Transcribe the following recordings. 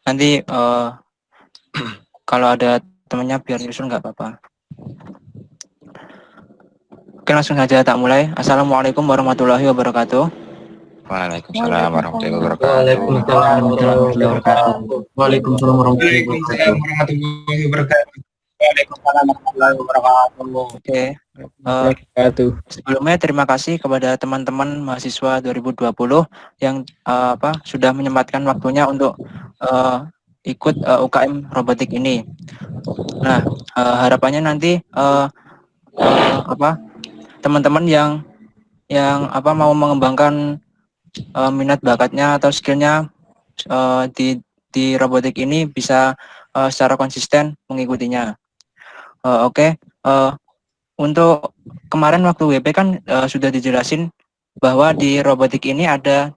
Nanti kalau ada temannya biar nyusul nggak apa-apa. Oke, langsung saja tak mulai. Assalamualaikum warahmatullahi wabarakatuh. Waalaikumsalam warahmatullahi wabarakatuh. Waalaikumsalam warahmatullahi wabarakatuh. Waalaikumsalam warahmatullahi wabarakatuh. Waalaikumsalam warahmatullahi wabarakatuh. Oke. Sebelumnya terima kasih kepada teman-teman mahasiswa 2020 yang sudah menyempatkan waktunya untuk ikut UKM robotik ini. Nah, harapannya nanti teman-teman yang mau mengembangkan minat bakatnya atau skillnya di robotik ini bisa secara konsisten mengikutinya. Oke. Untuk kemarin waktu WP kan sudah dijelasin bahwa di robotik ini ada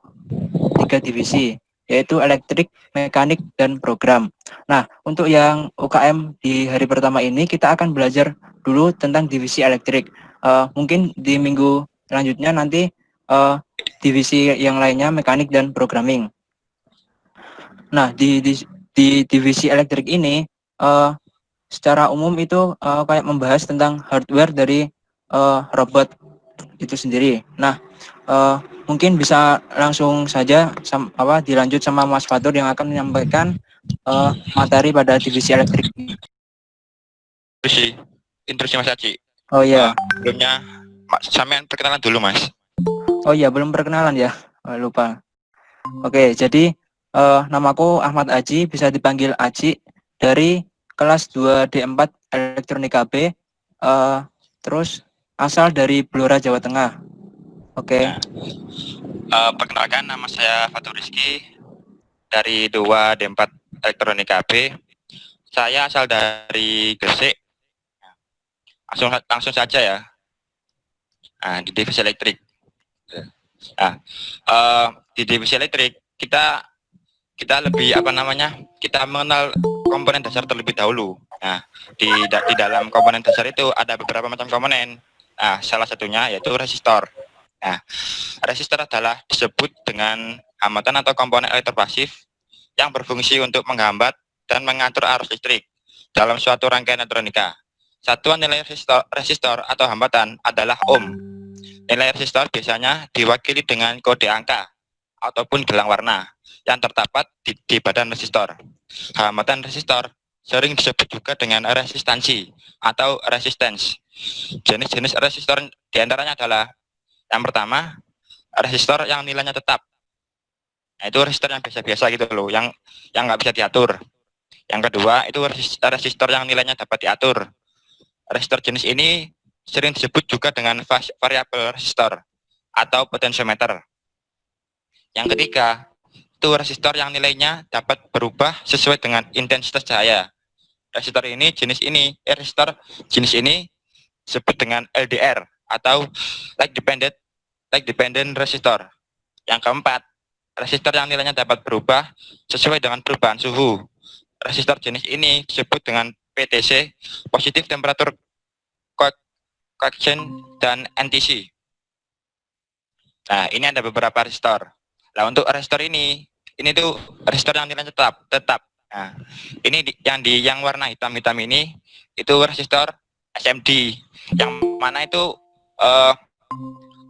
3 divisi, yaitu elektrik, mekanik, dan program. Nah, untuk yang UKM di hari pertama ini kita akan belajar dulu tentang divisi elektrik. Mungkin di minggu selanjutnya nanti divisi yang lainnya mekanik dan programming. Nah, di divisi elektrik ini secara umum itu kayak membahas tentang hardware dari robot itu sendiri. Nah, mungkin bisa langsung saja dilanjut sama Mas Fatur yang akan menyampaikan materi pada divisi elektrik. Introduksi Mas Aci. Oh iya. Sebelumnya sampean perkenalan dulu, Mas. Oh iya, belum perkenalan ya. Lupa. Oke, jadi namaku Ahmad Aji, bisa dipanggil Aji, dari kelas 2D4 Elektronika B, terus asal dari Blora, Jawa Tengah. Oke. Perkenalkan, nama saya Fatur Rizky dari 2D4 Elektronika B. Saya asal dari Gresik. Langsung saja ya. Di divisi elektrik. Di divisi elektrik kita lebih kita mengenal komponen dasar terlebih dahulu. Nah, di dalam komponen dasar itu ada beberapa macam komponen. Salah satunya yaitu resistor. Nah, resistor adalah disebut dengan hambatan atau komponen elektropasif yang berfungsi untuk menghambat dan mengatur arus listrik dalam suatu rangkaian elektronika. Satuan nilai resistor atau hambatan adalah ohm. Nilai resistor biasanya diwakili dengan kode angka ataupun gelang warna yang terdapat di badan resistor. Hambatan resistor sering disebut juga dengan resistansi atau resistance. Jenis-jenis resistor diantaranya adalah yang pertama, resistor yang nilainya tetap. Nah, itu resistor yang biasa-biasa gitu loh, yang nggak bisa diatur. Yang kedua, itu resistor yang nilainya dapat diatur. Resistor jenis ini sering disebut juga dengan variabel resistor atau potentiometer. Yang ketiga, itu resistor yang nilainya dapat berubah sesuai dengan intensitas cahaya. Resistor jenis ini disebut dengan LDR atau light dependent resistor. Yang keempat, resistor yang nilainya dapat berubah sesuai dengan perubahan suhu. Resistor jenis ini disebut dengan PTC, positive temperature coefficient, dan NTC. Nah, ini ada beberapa resistor. Nah, untuk resistor ini tuh resistor yang nilainya tetap. Nah, ini yang warna hitam ini itu resistor SMD, yang mana itu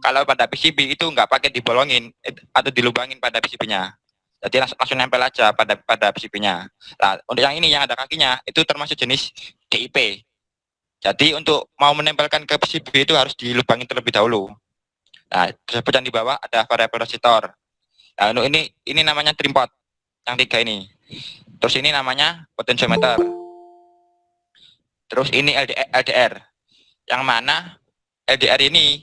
kalau pada PCB itu nggak pakai dibolongin atau dilubangin pada PCB-nya. Jadi langsung nempel aja pada PCB-nya. Nah, untuk yang ini yang ada kakinya itu termasuk jenis DIP. Jadi untuk mau menempelkan ke PCB itu harus dilubangin terlebih dahulu. Nah, tersebut yang di bawah ada variabel resistor. Nah, untuk ini namanya trimpot yang 3 ini. Terus ini namanya potentiometer. Terus ini LDR. Yang mana LDR ini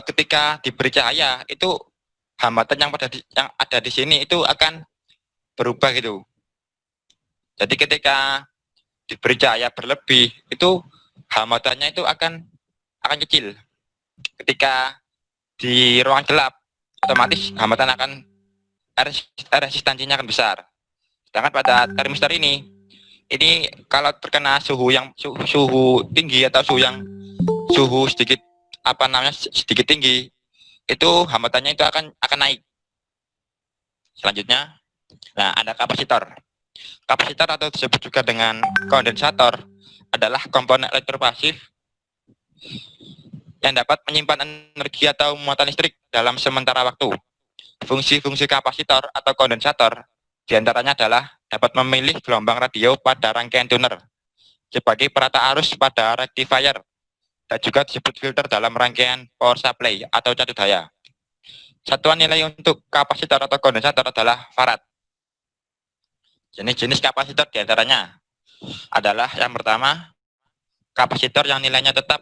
ketika diberi cahaya itu hambatan yang ada di sini itu akan berubah gitu. Jadi ketika diberi cahaya berlebih itu hambatannya itu akan kecil. Ketika di ruang gelap otomatis hambatan akan resistansinya akan besar. Sedangkan pada termistor ini kalau terkena suhu tinggi atau suhu sedikit tinggi, itu hambatannya itu akan naik. Selanjutnya, nah ada kapasitor. Kapasitor atau disebut juga dengan kondensator adalah komponen elektropasif yang dapat menyimpan energi atau muatan listrik dalam sementara waktu. Fungsi-fungsi kapasitor atau kondensator diantaranya adalah dapat memilih gelombang radio pada rangkaian tuner sebagai perata arus pada rectifier dan juga disebut filter dalam rangkaian power supply atau cadu daya. Satuan nilai untuk kapasitor atau kondensator adalah farad. Jenis-jenis kapasitor diantaranya adalah yang pertama, kapasitor yang nilainya tetap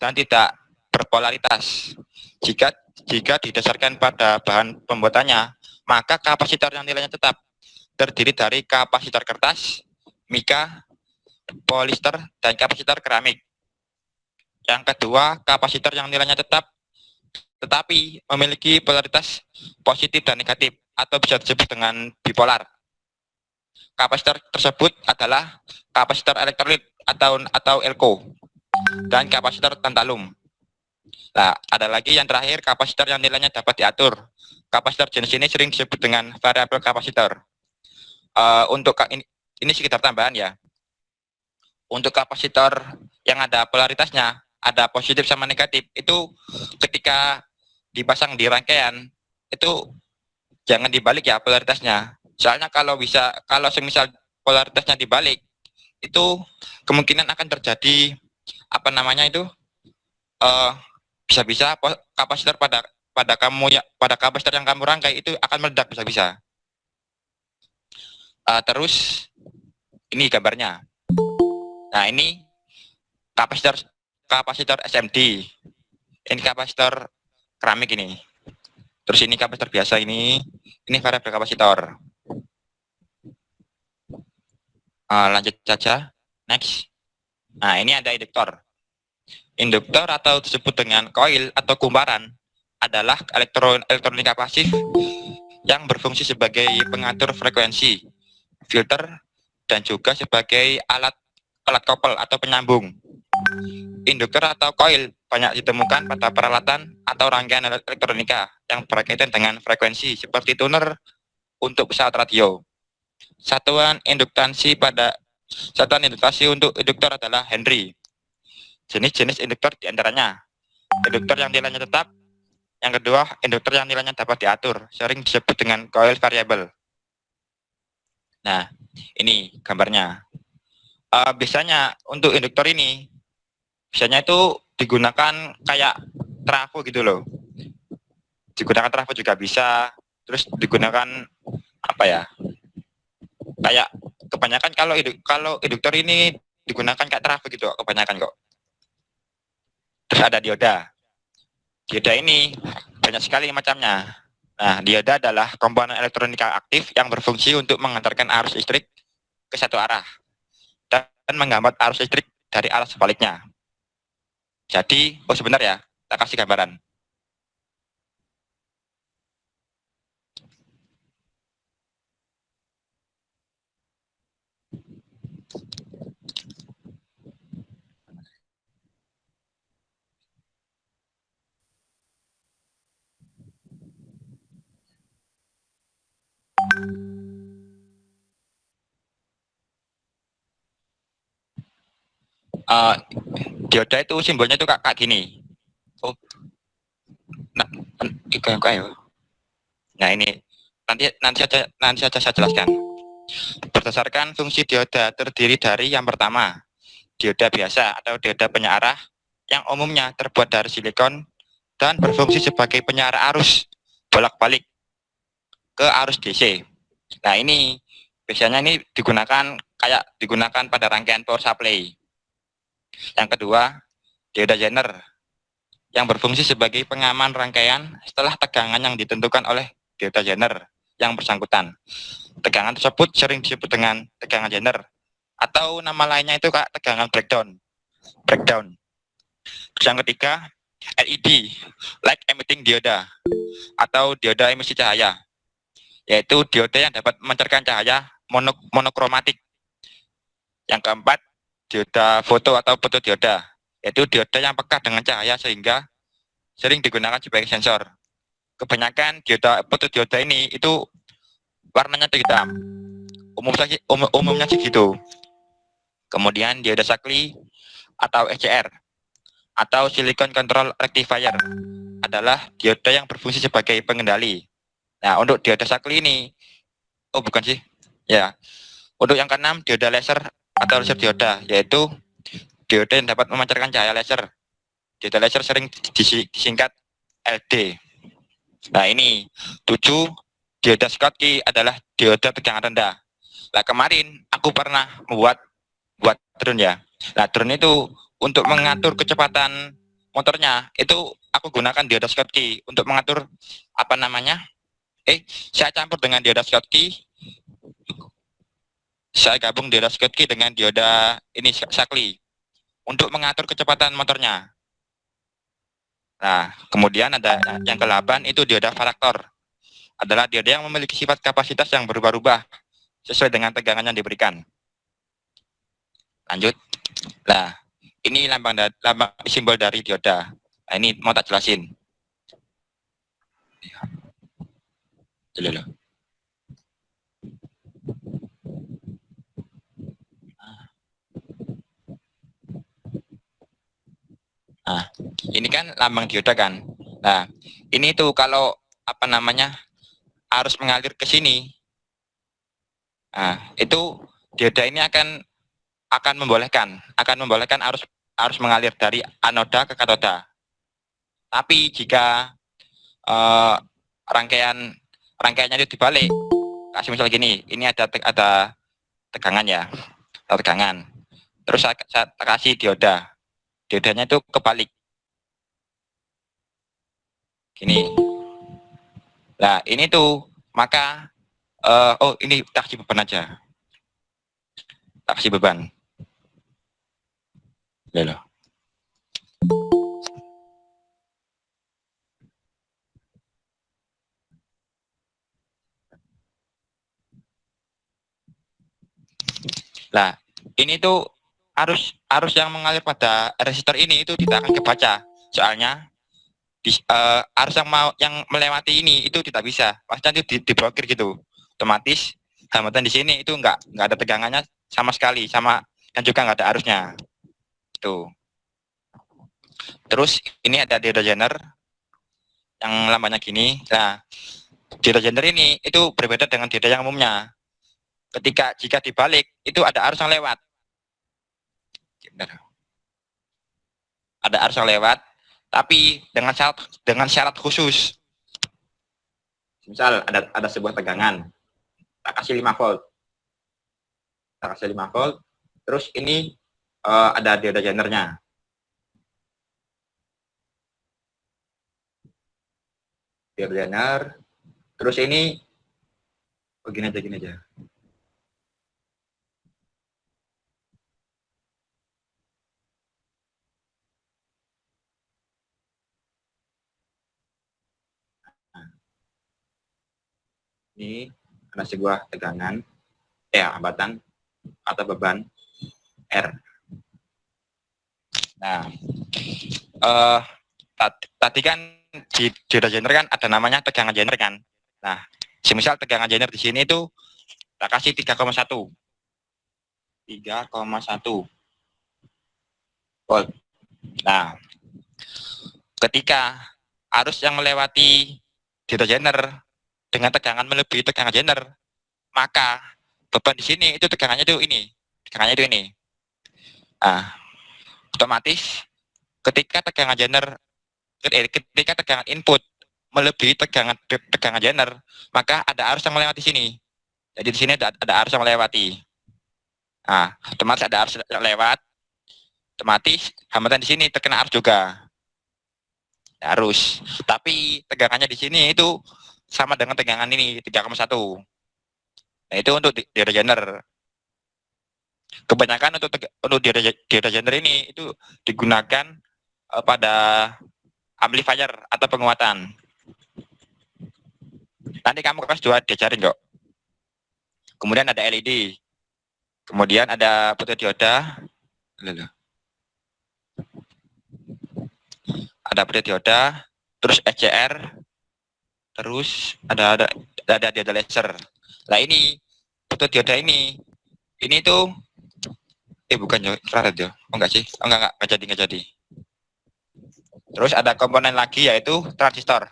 dan tidak berpolaritas. Jika didasarkan pada bahan pembuatannya, maka kapasitor yang nilainya tetap terdiri dari kapasitor kertas, mika, polister, dan kapasitor keramik. Yang kedua, kapasitor yang nilainya tetap tetapi memiliki polaritas positif dan negatif atau bisa disebut dengan bipolar. Kapasitor tersebut adalah kapasitor elektrolit atau elko dan kapasitor tantalum. Nah, ada lagi yang terakhir, kapasitor yang nilainya dapat diatur. Kapasitor jenis ini sering disebut dengan variabel kapasitor. Ini sekitar tambahan ya. Untuk kapasitor yang ada polaritasnya, ada positif sama negatif, itu ketika dipasang di rangkaian, itu jangan dibalik ya polaritasnya. Soalnya kalau semisal polaritasnya dibalik, itu kemungkinan akan terjadi bisa-bisa kapasitor pada kapasitor yang kamu rangkai itu akan meledak bisa-bisa. Terus ini gambarnya. Nah, ini kapasitor SMD. Ini kapasitor keramik ini. Terus ini kapasitor biasa ini variabel kapasitor. Lanjut saja. Next. Nah, ini ada induktor. Induktor atau disebut dengan koil atau kumparan adalah elektronika pasif yang berfungsi sebagai pengatur frekuensi, filter, dan juga sebagai alat koppel atau penyambung. Induktor atau koil banyak ditemukan pada peralatan atau rangkaian elektronika yang berkaitan dengan frekuensi seperti tuner untuk pesawat radio. Satuan induktasi untuk induktor adalah Henry. Jenis-jenis induktor diantaranya induktor yang nilainya tetap, yang kedua induktor yang nilainya dapat diatur, sering disebut dengan coil variable. Nah, ini gambarnya. Biasanya untuk induktor ini, biasanya itu digunakan kayak trafo gitu loh. Digunakan trafo juga bisa, terus digunakan kayak kebanyakan kalau induktor ini digunakan kayak trafo gitu kebanyakan kok. Terus ada dioda. Dioda ini banyak sekali macamnya. Nah, dioda adalah komponen elektronika aktif yang berfungsi untuk mengantarkan arus listrik ke satu arah dan menghambat arus listrik dari arah sebaliknya. Jadi, sebentar ya, kita kasih gambaran. Dioda itu simbolnya itu kayak gini. Nah, ini nanti saja saya jelaskan. Berdasarkan fungsi dioda terdiri dari yang pertama, dioda biasa atau dioda penyearah yang umumnya terbuat dari silikon dan berfungsi sebagai penyearah arus bolak-balik ke arus DC. Nah, ini biasanya ini digunakan pada rangkaian power supply. Yang kedua, dioda Zener yang berfungsi sebagai pengaman rangkaian setelah tegangan yang ditentukan oleh dioda Zener yang bersangkutan. Tegangan tersebut sering disebut dengan tegangan Zener atau nama lainnya itu tegangan breakdown. Terus yang ketiga, LED, light emitting dioda atau dioda emisi cahaya, yaitu dioda yang dapat memancarkan cahaya monokromatik. Yang keempat, dioda foto atau fotodioda, yaitu dioda yang peka dengan cahaya sehingga sering digunakan sebagai sensor. Kebanyakan dioda fotodioda ini itu warnanya hitam. umumnya sih gitu. Kemudian dioda Shockley atau SCR atau Silicon Control Rectifier adalah dioda yang berfungsi sebagai pengendali. Nah, untuk dioda Shockley ini, oh bukan sih, ya. Untuk yang keenam, dioda laser atau laser dioda, yaitu dioda yang dapat memancarkan cahaya laser. Dioda laser sering disingkat LD. Nah ini 7, dioda Schottky adalah dioda tegangan rendah. Nah kemarin aku pernah buat drone ya. Nah drone itu untuk mengatur kecepatan motornya itu aku gunakan dioda Schottky untuk mengatur apa namanya? Saya campur dengan dioda Schottky. Saya gabung dioda Schottky dengan dioda ini Shockley untuk mengatur kecepatan motornya. Nah, kemudian ada yang ke-8 itu dioda Varaktor. Adalah dioda yang memiliki sifat kapasitas yang berubah-ubah sesuai dengan tegangan yang diberikan. Lanjut. Nah, ini lambang simbol dari dioda. Nah, ini mau tak jelasin. Dulu. Nah, ini kan lambang dioda kan. Nah, ini tuh kalau apa namanya arus mengalir ke sini. Nah, itu dioda ini akan membolehkan arus mengalir dari anoda ke katoda. Tapi jika rangkaiannya itu dibalik, kasih misal gini, ini ada tegangan ya, tegangan. Terus saya kasih diodanya itu kebalik. Gini. Nah, ini tuh maka oh ini tak kasih beban aja. Tak kasih beban. Loh. Nah, ini tuh arus yang mengalir pada resistor ini itu tidak akan kebaca. Soalnya arus yang melewati ini itu tidak bisa. Maksudnya itu diblokir gitu. Otomatis hambatan di sini itu enggak ada tegangannya sama sekali, dan juga enggak ada arusnya. Tuh. Terus ini ada dioda Zener yang lambangnya gini. Nah, dioda Zener ini itu berbeda dengan dioda yang umumnya. Jika dibalik itu ada arus yang lewat. Ada arus yang lewat, tapi dengan syarat khusus. Misal ada sebuah tegangan, tak kasih 5 volt. Tak kasih 5 volt, terus ini ada dioda Zenernya. Dioda Zener, terus ini begini aja. Ini ada sebuah tegangan, hambatan atau beban R. Nah, tadi kan di dioda Zener kan ada namanya tegangan Zener kan. Nah, semisal tegangan Zener di sini itu tak kasih 3,1 volt. Nah, ketika arus yang melewati dioda Zener dengan tegangan melebihi tegangan Zener, maka beban di sini itu tegangannya itu ini. Nah, otomatis ketika tegangan input melebihi tegangan Zener, maka ada arus yang melewati sini. Jadi di sini ada arus yang melewati. Nah, otomatis ada arus yang lewat, otomatis hambatan di sini terkena arus juga. Arus. Tapi tegangannya di sini itu sama dengan tegangan ini 3,1. Nah, itu untuk dioda Zener. Kebanyakan untuk dioda Zener ini itu digunakan pada amplifier atau penguatan. Nanti kamu kelas 2 diajarin kok. Kemudian ada LED. Kemudian ada photodioda. Ada photodioda, terus SCR, terus ada dioda laser. Nah ini fotodioda ini tuh bukan ya, infrared ya. Oh enggak sih? Oh enggak enggak jadi. Terus ada komponen lagi yaitu transistor.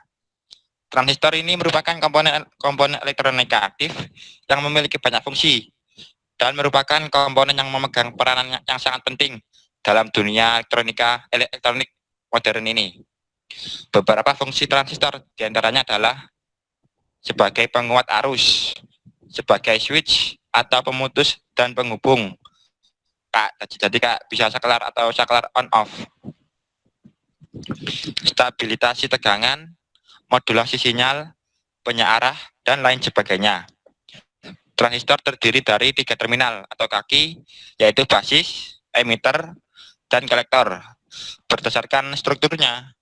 Transistor ini merupakan komponen elektronika aktif yang memiliki banyak fungsi dan merupakan komponen yang memegang peranan yang sangat penting dalam dunia elektronik modern ini. Beberapa fungsi transistor diantaranya adalah sebagai penguat arus, sebagai switch atau pemutus dan penghubung. Jadi Kak bisa saklar atau saklar on off. Stabilisasi tegangan, modulasi sinyal, penyearah, dan lain sebagainya. Transistor terdiri dari 3 terminal atau kaki, yaitu basis, emitter, dan kolektor. Berdasarkan strukturnya,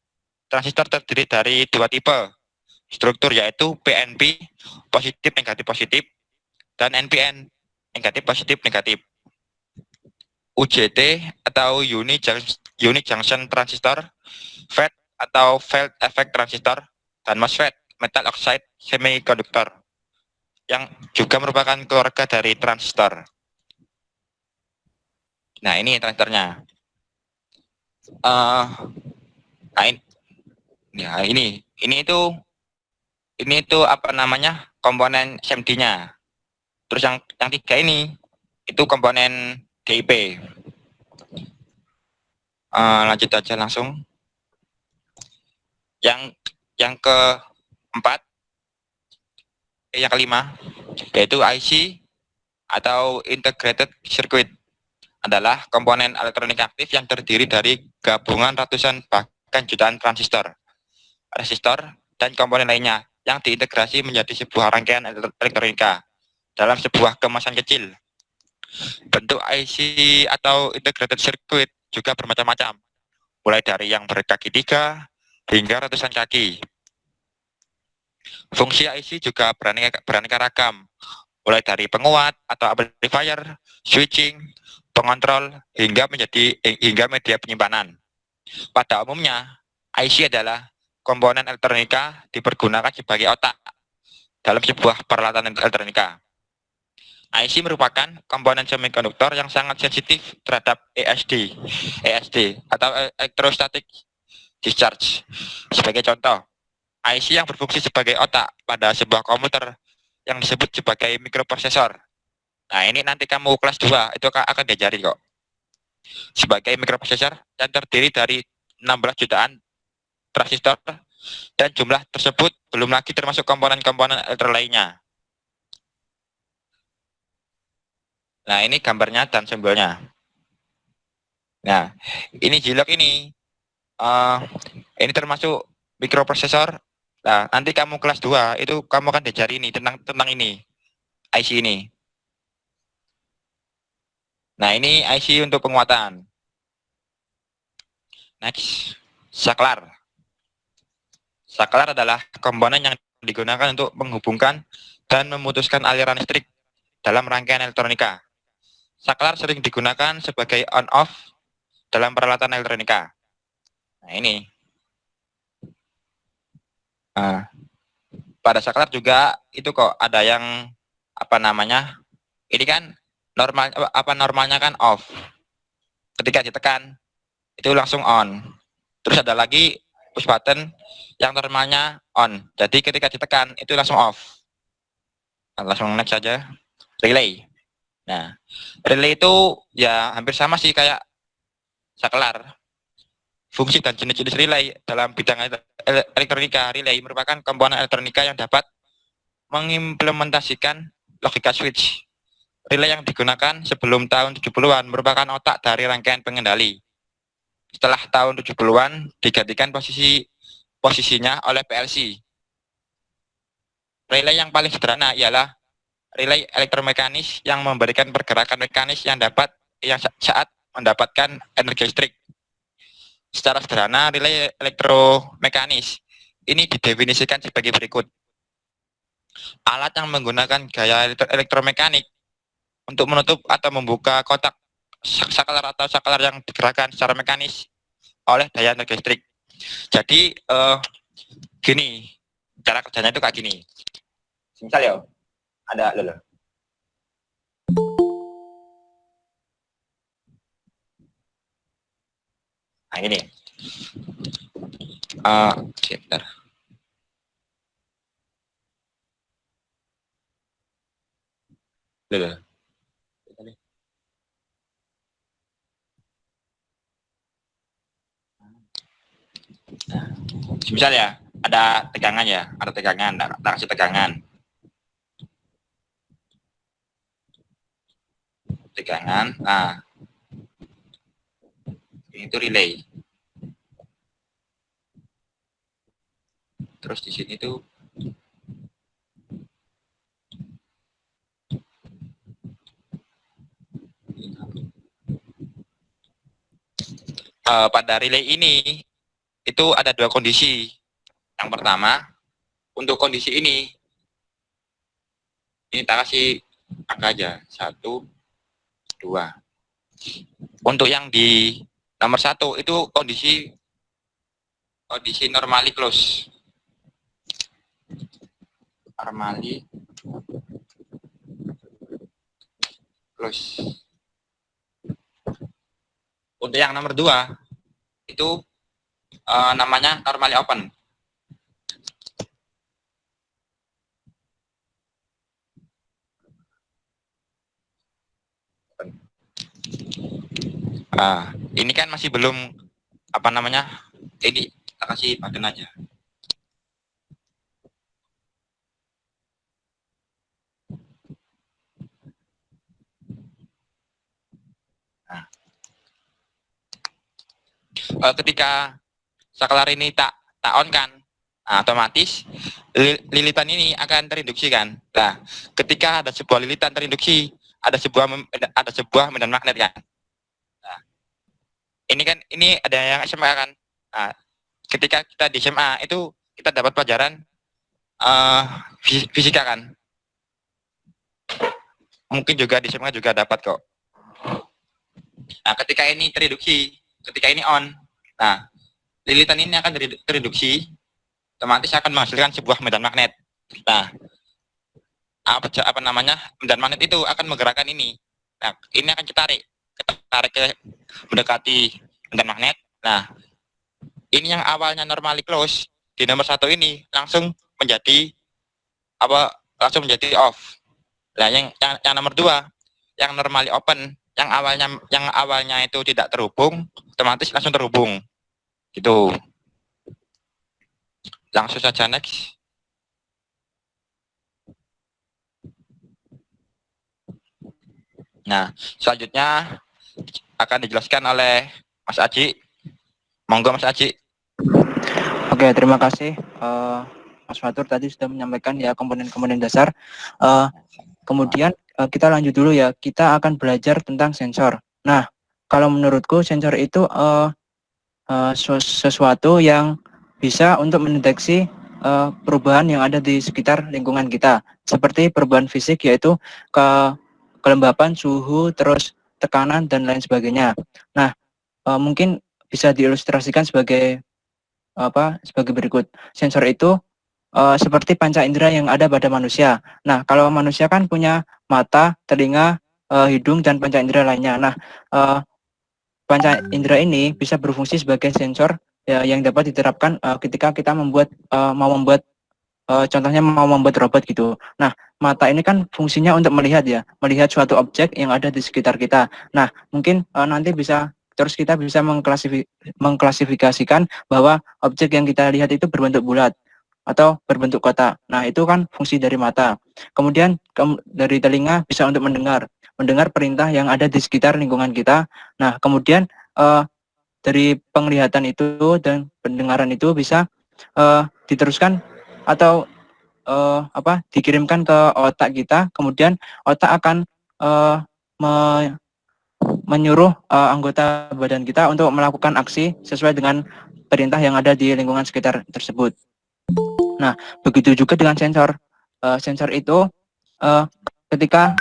transistor terdiri dari 2 tipe struktur, yaitu PNP, positif negatif positif, dan NPN, negatif positif negatif. UJT atau Unit Junction Transistor, FET atau Field Effect Transistor, dan MOSFET, Metal Oxide Semiconductor, yang juga merupakan keluarga dari transistor. Nah, ini transistornya. Ini itu apa namanya, komponen SMD-nya. Terus yang 3 ini itu komponen DIP. Lanjut aja langsung. Yang keempat, yang kelima, yaitu IC atau Integrated Circuit, adalah komponen elektronik aktif yang terdiri dari gabungan ratusan bahkan jutaan transistor, resistor, dan komponen lainnya yang diintegrasi menjadi sebuah rangkaian elektronika dalam sebuah kemasan kecil. Bentuk IC atau Integrated Circuit juga bermacam-macam, mulai dari yang berkaki 3 hingga ratusan kaki. Fungsi IC juga beraneka ragam, mulai dari penguat atau amplifier, switching, pengontrol, hingga media penyimpanan. Pada umumnya, IC adalah komponen elektronika dipergunakan sebagai otak dalam sebuah peralatan elektronika. IC merupakan komponen semikonduktor yang sangat sensitif terhadap ESD atau Electrostatic Discharge. Sebagai contoh, IC yang berfungsi sebagai otak pada sebuah komputer yang disebut sebagai mikroprosesor. Nah, ini nanti kamu kelas 2 itu akan diajari kok. Sebagai mikroprosesor yang terdiri dari 16 jutaan transistor, dan jumlah tersebut belum lagi termasuk komponen-komponen elektronik lainnya. Nah, ini gambarnya dan simbolnya. Nah, ini Zilog ini. Ini termasuk mikroprosesor. Nah, nanti kamu kelas 2 itu kamu akan diajari ini tentang ini, IC ini. Nah, ini IC untuk penguatan. Next, saklar. Saklar adalah komponen yang digunakan untuk menghubungkan dan memutuskan aliran listrik dalam rangkaian elektronika. Saklar sering digunakan sebagai on-off dalam peralatan elektronika. Nah, ini. Nah, pada saklar juga itu kok ada yang apa namanya? Ini kan normalnya kan off. Ketika ditekan itu langsung on. Terus ada lagi push button yang normalnya on. Jadi ketika ditekan itu langsung off. Nah, langsung next saja. Relay. Nah, relay itu ya hampir sama sih kayak saklar. Fungsi dan jenis-jenis relay dalam bidang elektronika. Relay merupakan komponen elektronika yang dapat mengimplementasikan logika switch. Relay yang digunakan sebelum tahun 70-an merupakan otak dari rangkaian pengendali. Setelah tahun 70-an digantikan posisinya oleh PLC. Relay yang paling sederhana ialah relay elektromekanis yang memberikan pergerakan mekanis yang saat mendapatkan energi listrik. Secara sederhana, relay elektromekanis ini didefinisikan sebagai berikut. Alat yang menggunakan gaya elektromekanik untuk menutup atau membuka kotak saklar atau saklar yang digerakkan secara mekanis oleh daya energi listrik. Jadi gini, cara kerjanya itu kayak gini. Misal ya, ada Nah, ini. Sebentar. Loh. Misal ya, ada tegangan ya, ada tegangan, tak kasih tegangan. Tegangan, nah, ini tuh relay. Terus di sini tuh pada relay ini itu ada dua kondisi. Yang pertama, untuk kondisi ini tak kasih angka aja, 1, 2. Untuk yang di nomor 1 itu kondisi normally close. Normally close. Untuk yang nomor 2 itu namanya normally open. Ini kan masih belum apa namanya, ini kita kasih button aja. Ketika saklar ini tak on kan, otomatis lilitan ini akan terinduksi kan. Nah, ketika ada sebuah lilitan terinduksi, ada sebuah medan magnet kan. Nah, ini ada yang SMA kan. Nah, ketika kita di SMA itu kita dapat pelajaran fisika kan. Mungkin juga di SMA juga dapat kok. Nah, ketika ini terinduksi, ketika ini on, nah lilitan ini akan terinduksi, otomatis akan menghasilkan sebuah medan magnet. Nah, apa namanya, medan magnet itu akan menggerakkan ini. Nah, ini akan ditarik ke mendekati medan magnet. Nah, ini yang awalnya normally close di nomor 1 ini langsung menjadi off. Nah, yang nomor 2 yang normally open, yang awalnya itu tidak terhubung, otomatis langsung terhubung. Gitu. Langsung saja next. Nah, selanjutnya akan dijelaskan oleh Mas Aji. Monggo Mas Aji. Oke, terima kasih Mas Fatur tadi sudah menyampaikan ya komponen-komponen dasar. Kemudian kita lanjut dulu ya. Kita akan belajar tentang sensor. Nah, kalau menurutku sensor itu sesuatu yang bisa untuk mendeteksi perubahan yang ada di sekitar lingkungan kita, seperti perubahan fisik yaitu kelembapan, suhu, terus tekanan dan lain sebagainya. Nah, mungkin bisa diilustrasikan sebagai berikut. Sensor itu seperti panca indera yang ada pada manusia. Nah, kalau manusia kan punya mata, telinga, hidung dan panca indera lainnya. Nah, panca indera ini bisa berfungsi sebagai sensor ya, yang dapat diterapkan ketika kita contohnya mau membuat robot gitu. Nah, mata ini kan fungsinya untuk melihat ya, melihat suatu objek yang ada di sekitar kita. Nah, mungkin nanti kita bisa mengklasifikasikan bahwa objek yang kita lihat itu berbentuk bulat atau berbentuk kotak. Nah, itu kan fungsi dari mata. Kemudian dari telinga bisa untuk mendengar perintah yang ada di sekitar lingkungan kita. Nah, kemudian dari penglihatan itu dan pendengaran itu bisa diteruskan atau dikirimkan ke otak kita. Kemudian otak akan menyuruh anggota badan kita untuk melakukan aksi sesuai dengan perintah yang ada di lingkungan sekitar tersebut. Nah, begitu juga dengan sensor. Sensor itu ketika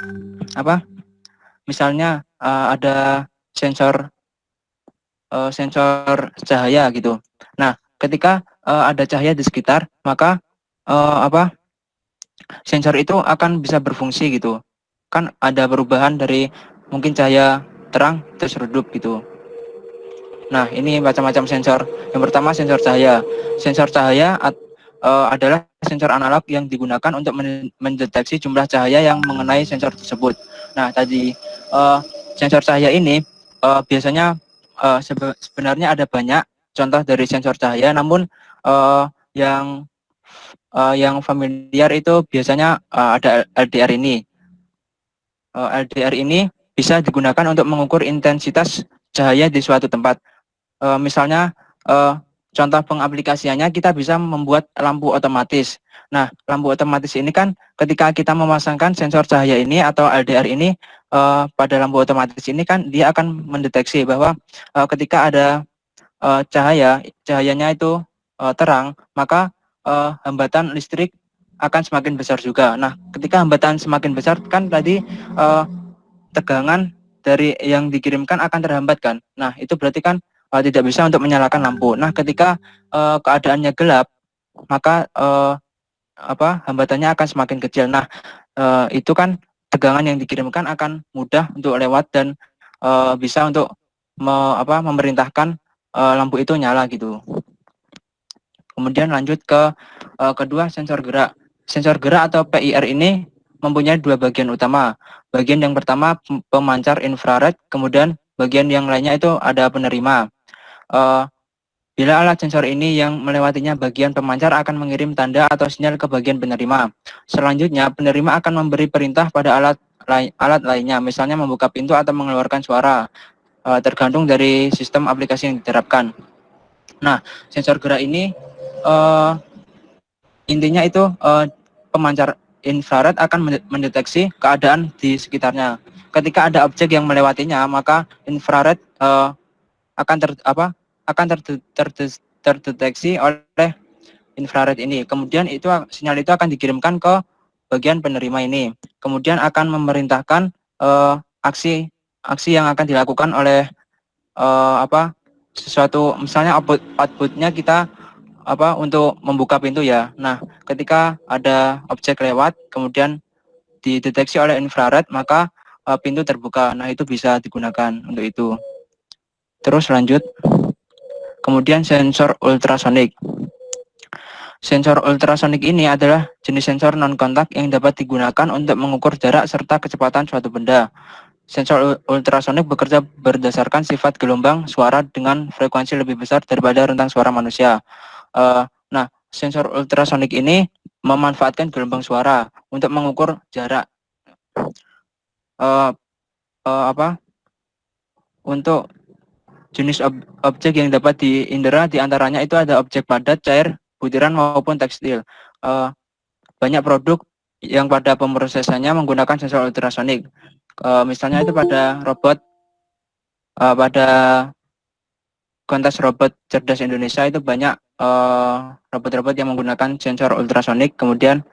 misalnya ada sensor cahaya gitu. Nah, ketika ada cahaya di sekitar, maka sensor itu akan bisa berfungsi gitu. Kan ada perubahan dari mungkin cahaya terang terus redup gitu. Nah, ini macam-macam sensor. Yang pertama sensor cahaya. Sensor cahaya adalah sensor analog yang digunakan untuk mendeteksi jumlah cahaya yang mengenai sensor tersebut. Nah, tadi sensor cahaya ini biasanya sebenarnya ada banyak contoh dari sensor cahaya, namun yang yang familiar itu biasanya ada LDR ini. LDR ini bisa digunakan untuk mengukur intensitas cahaya di suatu tempat. Misalnya contoh pengaplikasiannya kita bisa membuat lampu otomatis. Nah, lampu otomatis ini kan ketika kita memasangkan sensor cahaya ini atau LDR ini pada lampu otomatis ini kan dia akan mendeteksi bahwa ketika ada cahayanya itu terang, maka hambatan listrik akan semakin besar juga. Nah, ketika hambatan semakin besar kan tadi tegangan dari yang dikirimkan akan terhambat kan. Nah, itu berarti kan tidak bisa untuk menyalakan lampu. Nah, ketika keadaannya gelap, maka hambatannya akan semakin kecil. Nah, itu kan tegangan yang dikirimkan akan mudah untuk lewat dan bisa untuk memerintahkan lampu itu nyala gitu. Kemudian lanjut ke kedua, sensor gerak. Sensor gerak atau PIR ini mempunyai dua bagian utama. Bagian yang pertama pemancar infrared, kemudian bagian yang lainnya itu ada penerima. Bila alat sensor ini yang melewatinya bagian pemancar akan mengirim tanda atau sinyal ke bagian penerima. Selanjutnya, penerima akan memberi perintah pada alat lainnya, misalnya membuka pintu atau mengeluarkan suara, tergantung dari sistem aplikasi yang diterapkan. Nah, sensor gerak ini intinya itu pemancar infrared akan mendeteksi keadaan di sekitarnya. Ketika ada objek yang melewatinya, maka infrared akan terdeteksi oleh infrared ini. Kemudian sinyal itu akan dikirimkan ke bagian penerima ini. Kemudian akan memerintahkan aksi yang akan dilakukan oleh sesuatu, misalnya outputnya kita untuk membuka pintu ya. Nah, ketika ada objek lewat kemudian dideteksi oleh infrared, maka pintu terbuka. Nah, itu bisa digunakan untuk itu. Terus lanjut. Kemudian sensor ultrasonik. Sensor ultrasonik ini adalah jenis sensor non-kontak yang dapat digunakan untuk mengukur jarak serta kecepatan suatu benda. Sensor ultrasonik bekerja berdasarkan sifat gelombang suara dengan frekuensi lebih besar daripada rentang suara manusia. Nah, sensor ultrasonik ini memanfaatkan gelombang suara untuk mengukur jarak. Untuk jenis objek yang dapat diindera diantaranya itu ada objek padat, cair, butiran maupun tekstil. Banyak produk yang pada pemrosesannya menggunakan sensor ultrasonik. Misalnya itu pada pada kontes robot cerdas Indonesia itu banyak robot-robot yang menggunakan sensor ultrasonik. Kemudian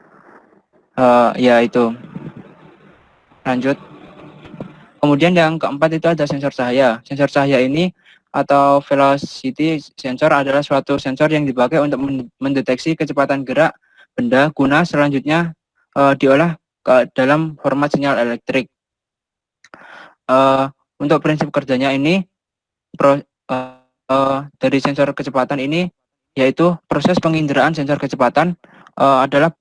ya itu. Lanjut. Kemudian yang keempat itu ada sensor cahaya. Sensor cahaya ini atau velocity sensor adalah suatu sensor yang dipakai untuk mendeteksi kecepatan gerak benda guna selanjutnya diolah ke dalam format sinyal elektrik. Untuk prinsip kerjanya ini dari sensor kecepatan ini yaitu proses penginderaan sensor kecepatan adalah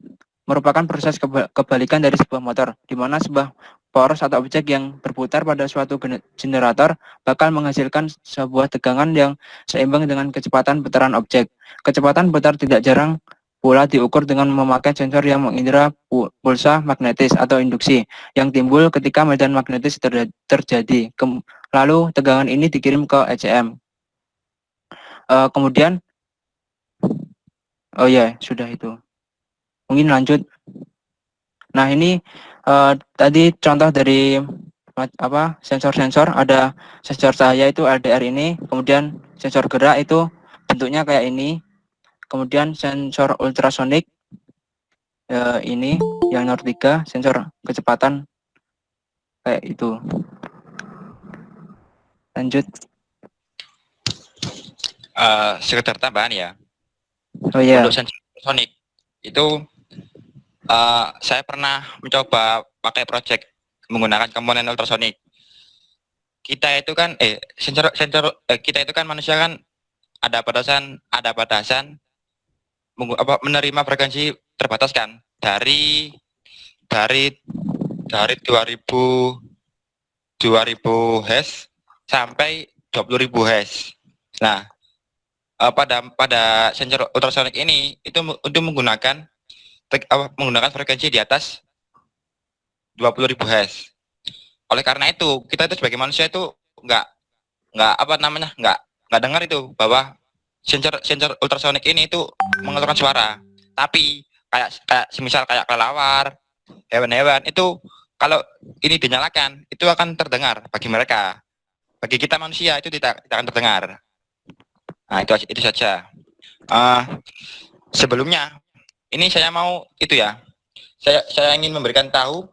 merupakan proses kebalikan dari sebuah motor, di mana sebuah poros atau objek yang berputar pada suatu generator bakal menghasilkan sebuah tegangan yang seimbang dengan kecepatan putaran objek. Kecepatan putar tidak jarang pula diukur dengan memakai sensor yang mengindera pulsa magnetis atau induksi yang timbul ketika medan magnetis terjadi. Lalu tegangan ini dikirim ke ECM. Kemudian, oh ya, sudah itu. Mungkin lanjut. Nah, ini tadi contoh dari sensor-sensor. Ada sensor cahaya itu LDR ini, kemudian sensor gerak itu bentuknya kayak ini, kemudian sensor ultrasonik ini yang nomor 3, sensor kecepatan kayak itu. Lanjut. Sekedar tambahan ya. Oh ya. Untuk sensor ultrasonik itu saya pernah mencoba pakai project menggunakan komponen ultrasonik. kita itu kan kita itu kan manusia kan ada batasan menerima frekuensi terbatas kan dari 2000 Hz sampai 20.000 Hz. Nah, pada sensor ultrasonik ini itu menggunakan frekuensi di atas 20.000 Hz. Oleh karena itu, kita itu sebagai manusia itu nggak dengar itu bahwa sensor ultrasonik ini itu mengeluarkan suara. Tapi semisal kayak kelelawar, hewan-hewan itu kalau ini dinyalakan itu akan terdengar bagi mereka. Bagi kita manusia itu tidak akan terdengar. Nah, itu saja. Sebelumnya ini saya mau itu ya. Saya ingin memberikan tahu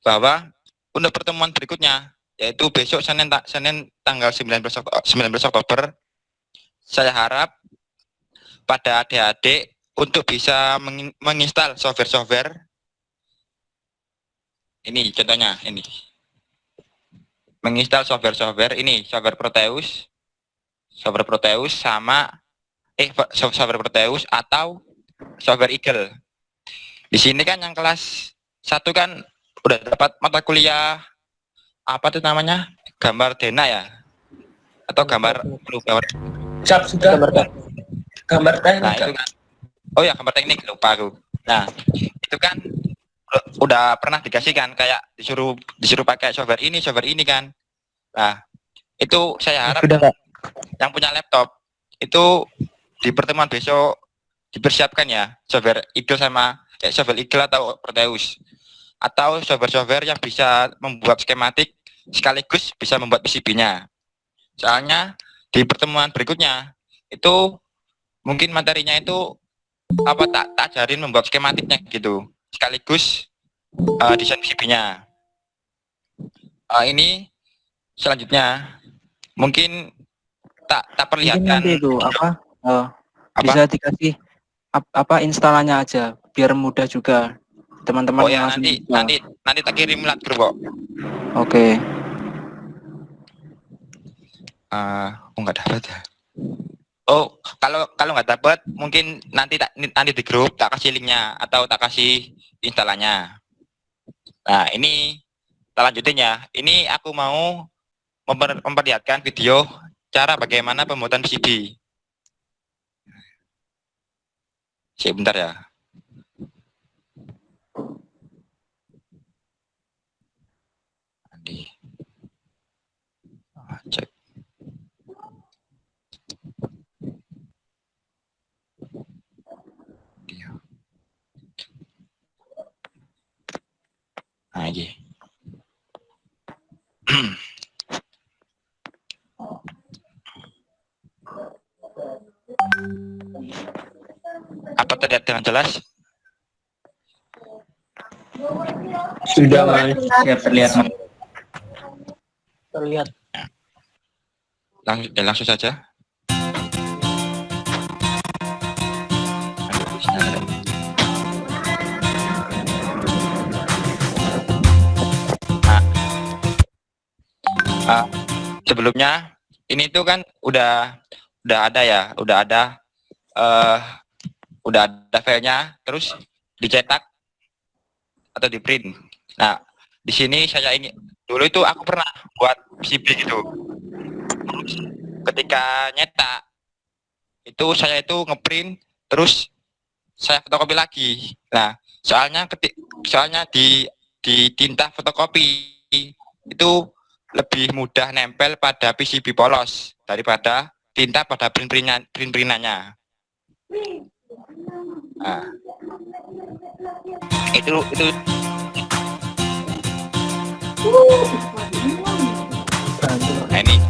bahwa untuk pertemuan berikutnya yaitu besok Senin tanggal 19 Oktober, saya harap pada adik-adik untuk bisa menginstal software ini, contohnya ini, menginstal software ini, software Proteus sama software Proteus atau software Eagle. Di sini kan yang kelas 1 kan udah dapat mata kuliah apa tuh namanya, gambar Dena ya, atau gambar sudah gambar teknik. Nah, itu kan, oh ya, gambar teknik, lupa aku. Nah, itu kan udah pernah dikasih kan, kayak disuruh pakai software ini kan. Nah, itu saya harap yang punya laptop itu di pertemuan besok dipersiapkan ya software Eagle software Eagle atau Proteus, atau software yang bisa membuat skematik sekaligus bisa membuat PCB-nya. Soalnya di pertemuan berikutnya itu mungkin materinya itu tak ajarin membuat skematiknya gitu, sekaligus desain PCB-nya. Ini selanjutnya mungkin tak perlihatkan nanti itu bisa dikasih instalannya aja biar mudah juga teman-teman. Oh ya, nanti tak kirim lat grup kok. Oke. Nggak dapat ya. Oh, kalau nggak dapat mungkin nanti di grup tak kasih linknya atau tak kasih instalannya. Nah, ini tak lanjutin ya. Ini aku mau memperlihatkan video cara bagaimana pembuatan PCB. Sebentar ya. Cek. Nah, ini. Apa terlihat dengan jelas? Sudah Mas, ya terlihat. Langsung saja. Sebelumnya ini tuh kan udah ada filenya, terus dicetak atau di print. Nah, di sini saya ingin dulu itu aku pernah buat PCB gitu. Ketika nyetak itu saya itu ngeprint terus saya fotokopi lagi. Nah, soalnya di tinta fotokopi itu lebih mudah nempel pada PCB polos daripada tinta pada print-printannya. Nah, itu nah, ini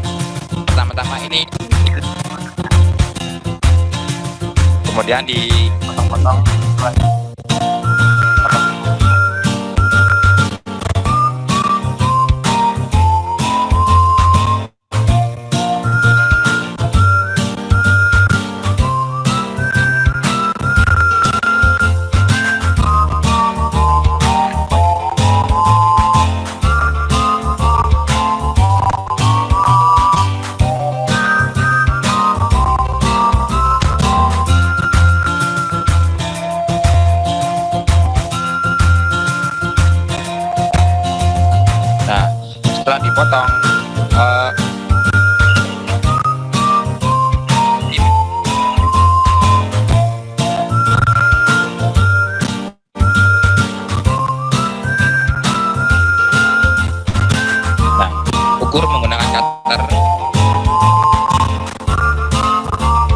pertama-tama ini kemudian dipotong-potong. ukur menggunakan cutter,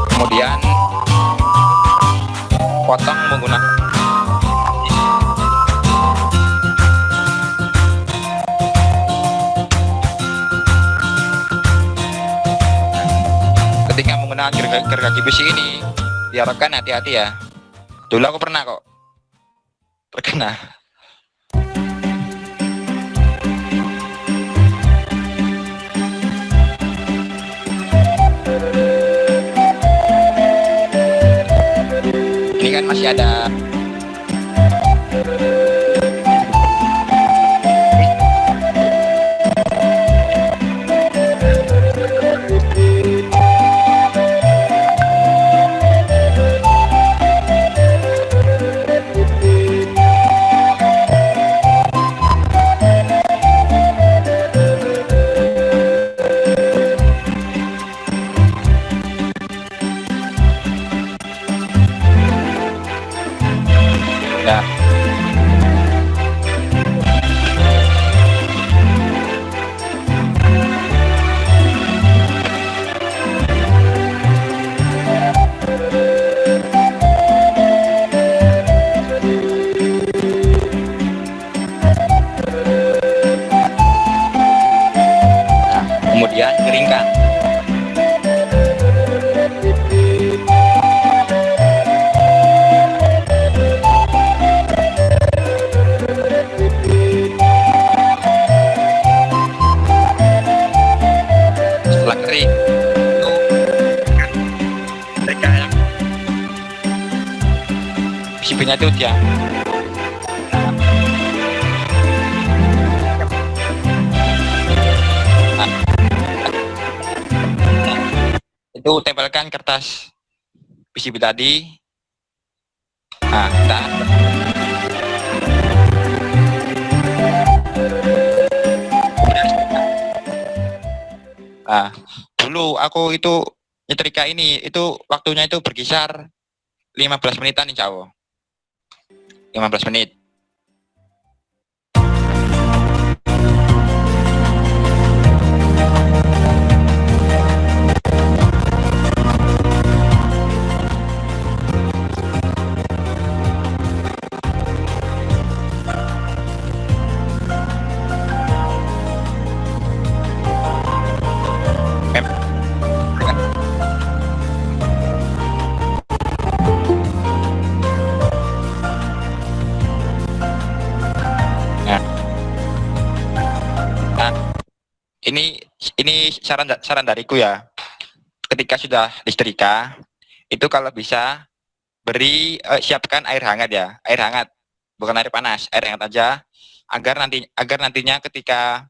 kemudian potong menggunakan ketika menggunakan gergaji besi ini diharapkan hati-hati ya. Dulu aku pernah kok terkena. Ini kan masih ada ya. Nah, kemudian keringkan. Setelah kering itu mereka yang PCB-nya itu dia itu tempelkan kertas PCB tadi. Nah, kita dulu aku itu nyetrika ini itu waktunya itu berkisar 15 menitan insya Allah. 15 menit. Ini saran dariku ya. Ketika sudah disetrika, itu kalau bisa siapkan air hangat ya, air hangat, bukan air panas, air hangat aja, agar nantinya ketika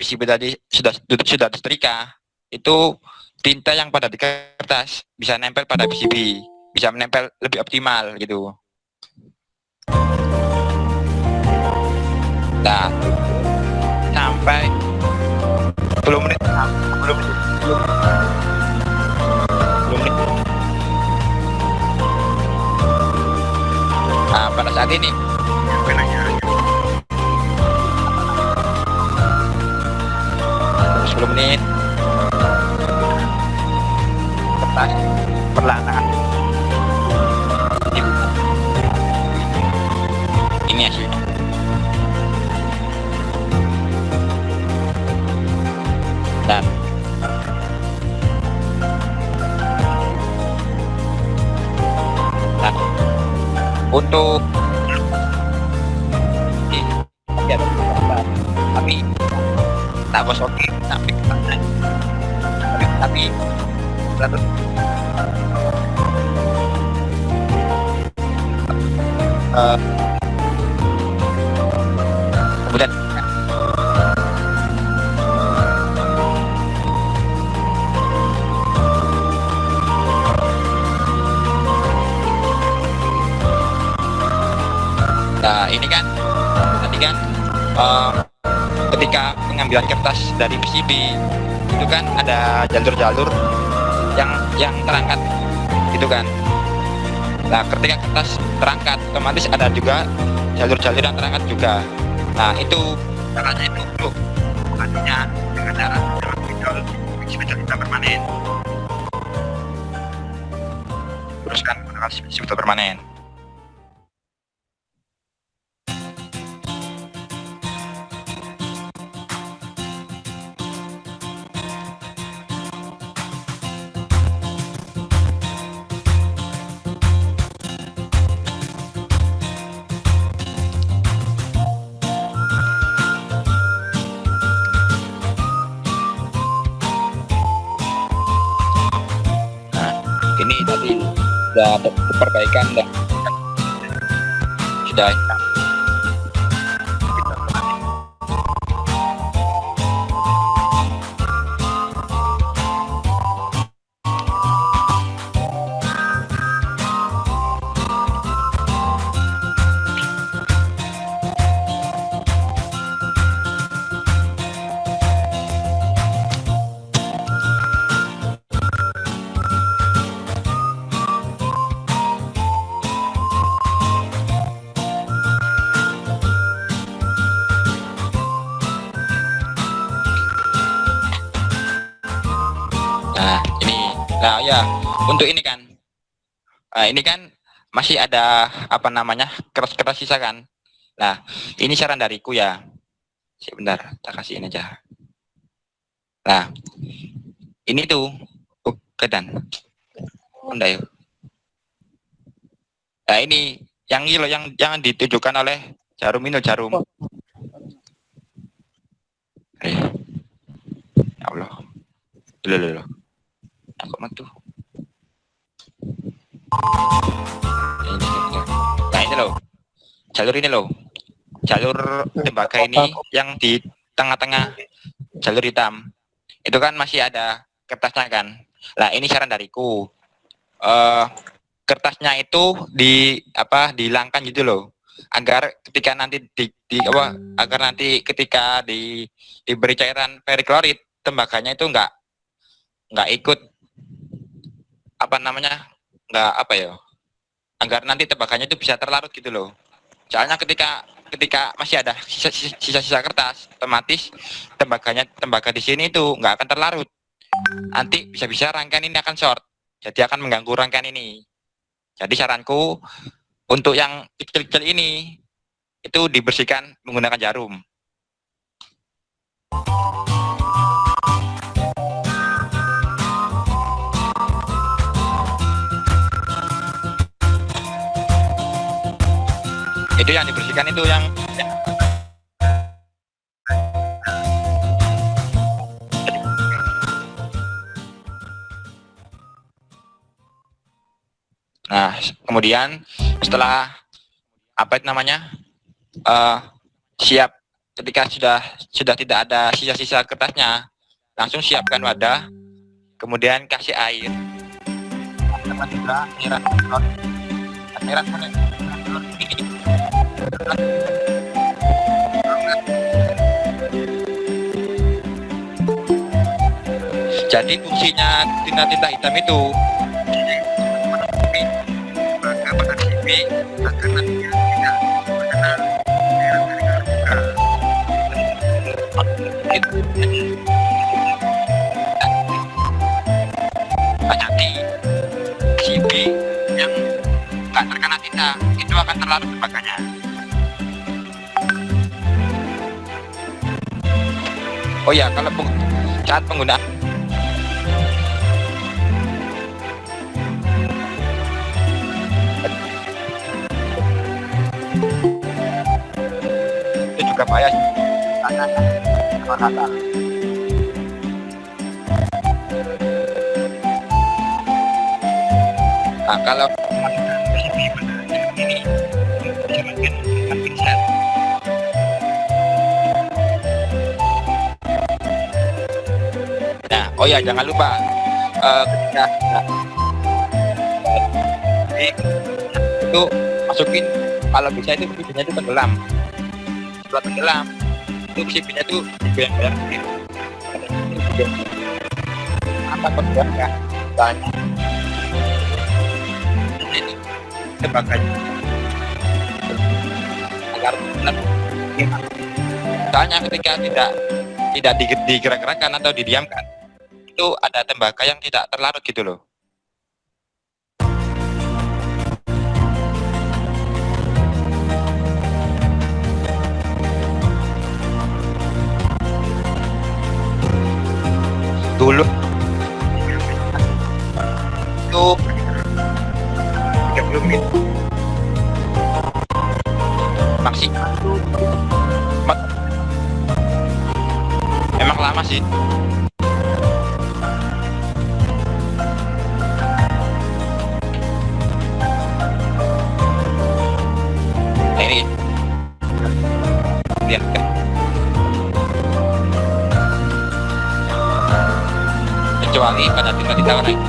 PCB tadi sudah disetrika, itu tinta yang pada di kertas bisa nempel pada PCB, bisa menempel lebih optimal gitu. Nah, sampai 10 menit. Nah, pada saat ini 10 menit kertas perlahan ini hasilnya. Dan nah, untuk tapi tak gosokin sampai ke sana, tapi kemudian nah ini kan tadi kan ketika pengambilan kertas dari PCB itu kan ada jalur-jalur yang terangkat gitu kan. Nah, ketika kertas terangkat otomatis ada juga jalur-jalur yang terangkat juga. Nah, itu caranya itu untuk mengatasinya dengan cara menggunakan struktur permanen. Ini tadi sudah ada perbaikan dan sudah nah ya untuk ini kan masih ada apa namanya keras-keras sisa kan. Nah ini saran dariku ya, sebentar tak kasih ini aja. Nah ini tuh kedan yuk. Nah ini yang jangan ditujukan oleh jarum ini jarum. Ya Allah, loh. Aku matu. Nah ini loh, jalur ini loh, jalur tembaga ini yang di tengah-tengah jalur hitam itu kan masih ada kertasnya kan. Nah ini saran dariku, kertasnya itu dihilangkan gitu loh, agar ketika nanti agar nanti ketika diberi cairan periklorid tembaganya itu nggak ikut agar nanti tembaganya itu bisa terlarut gitu loh. Soalnya ketika masih ada sisa-sisa kertas, otomatis tembaga di sini itu nggak akan terlarut. Nanti bisa-bisa rangkaian ini akan short, jadi akan mengganggu rangkaian ini. Jadi saranku untuk yang kecil-kecil ini itu dibersihkan menggunakan jarum. Itu yang dibersihkan itu yang nah kemudian setelah siap, ketika sudah tidak ada sisa-sisa kertasnya, langsung siapkan wadah, kemudian kasih air. Jadi fungsinya tinta hitam itu maka pada sini agar nantinya tidak terkena jadi CB yang nggak terkena tinta itu akan terlarut tembaganya. Oh ya, kalau saat penggunaan itu juga bahaya karena rata. Nah, kalau ini nah, oh ya jangan lupa ketika itu masukin, kalau bisa itu pipinya itu tenggelam. Setelah tenggelam itu pipinya itu digoyang-goyang apa ya banyak ini tembaganya agar benar. Soalnya ketika tidak digerak-gerakkan atau didiamkan, itu ada tembaga yang tidak terlarut gitu loh. dulu itu 30 menit maksimal tuh emang lama sih. Nah, ini lihat kan, kecuali pada tinggal di tahun ini.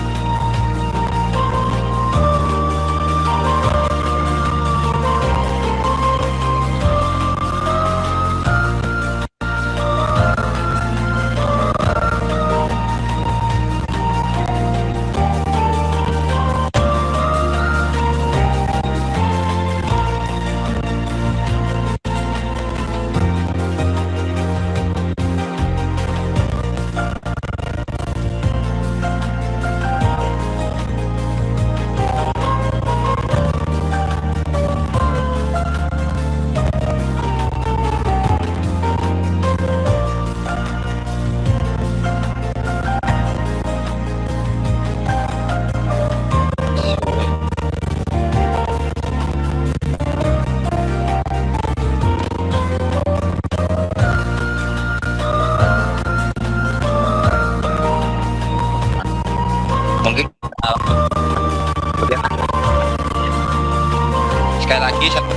Mungkin kemudian sekali lagi satu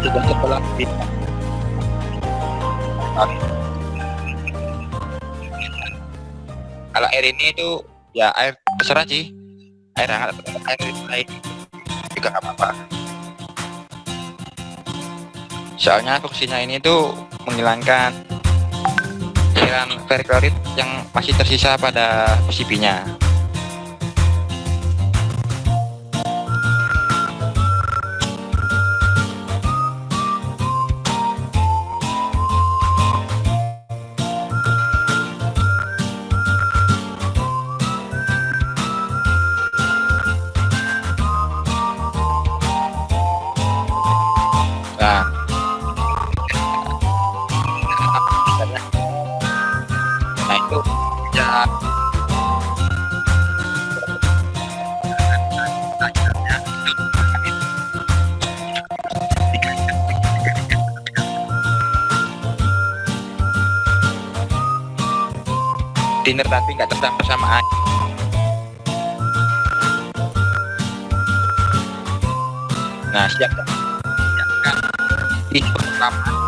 sudah setelah di kalau air ini itu ya air terserah sih, air hangat atau air lain juga nggak apa-apa, soalnya fungsinya ini tuh menghilangkan cairan perklorid yang masih tersisa pada PCB-nya. Nah, nah itu ya dinner tapi nggak tercampur sama air. Nah, siap kan? Itu pertama.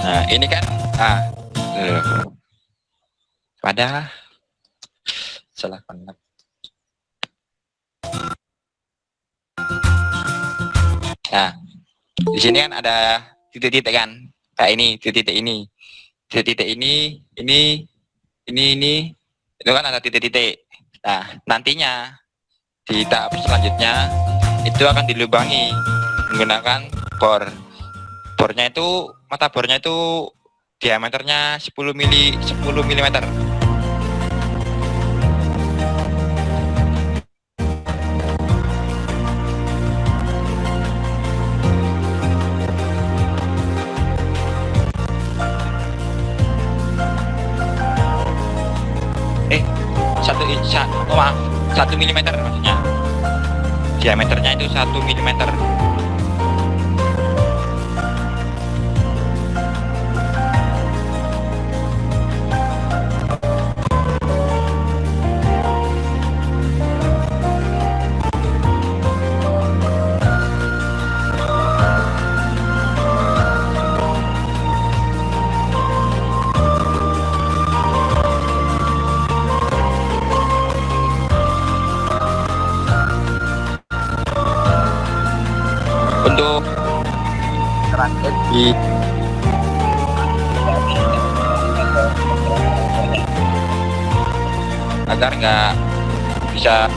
Nah, ini kan pada salah connect. Nah, di sini kan ada titik-titik kan, kayak ini titik-titik ini, titik-titik ini, itu kan ada titik-titik. Nah, nantinya di tahap selanjutnya itu akan dilubangi menggunakan bor. Bornya itu, mata bornya itu diameternya 10 mm. Maaf, 1 mm maksudnya. Diameternya itu 1 mm. Untuk terakhir di agar nggak bisa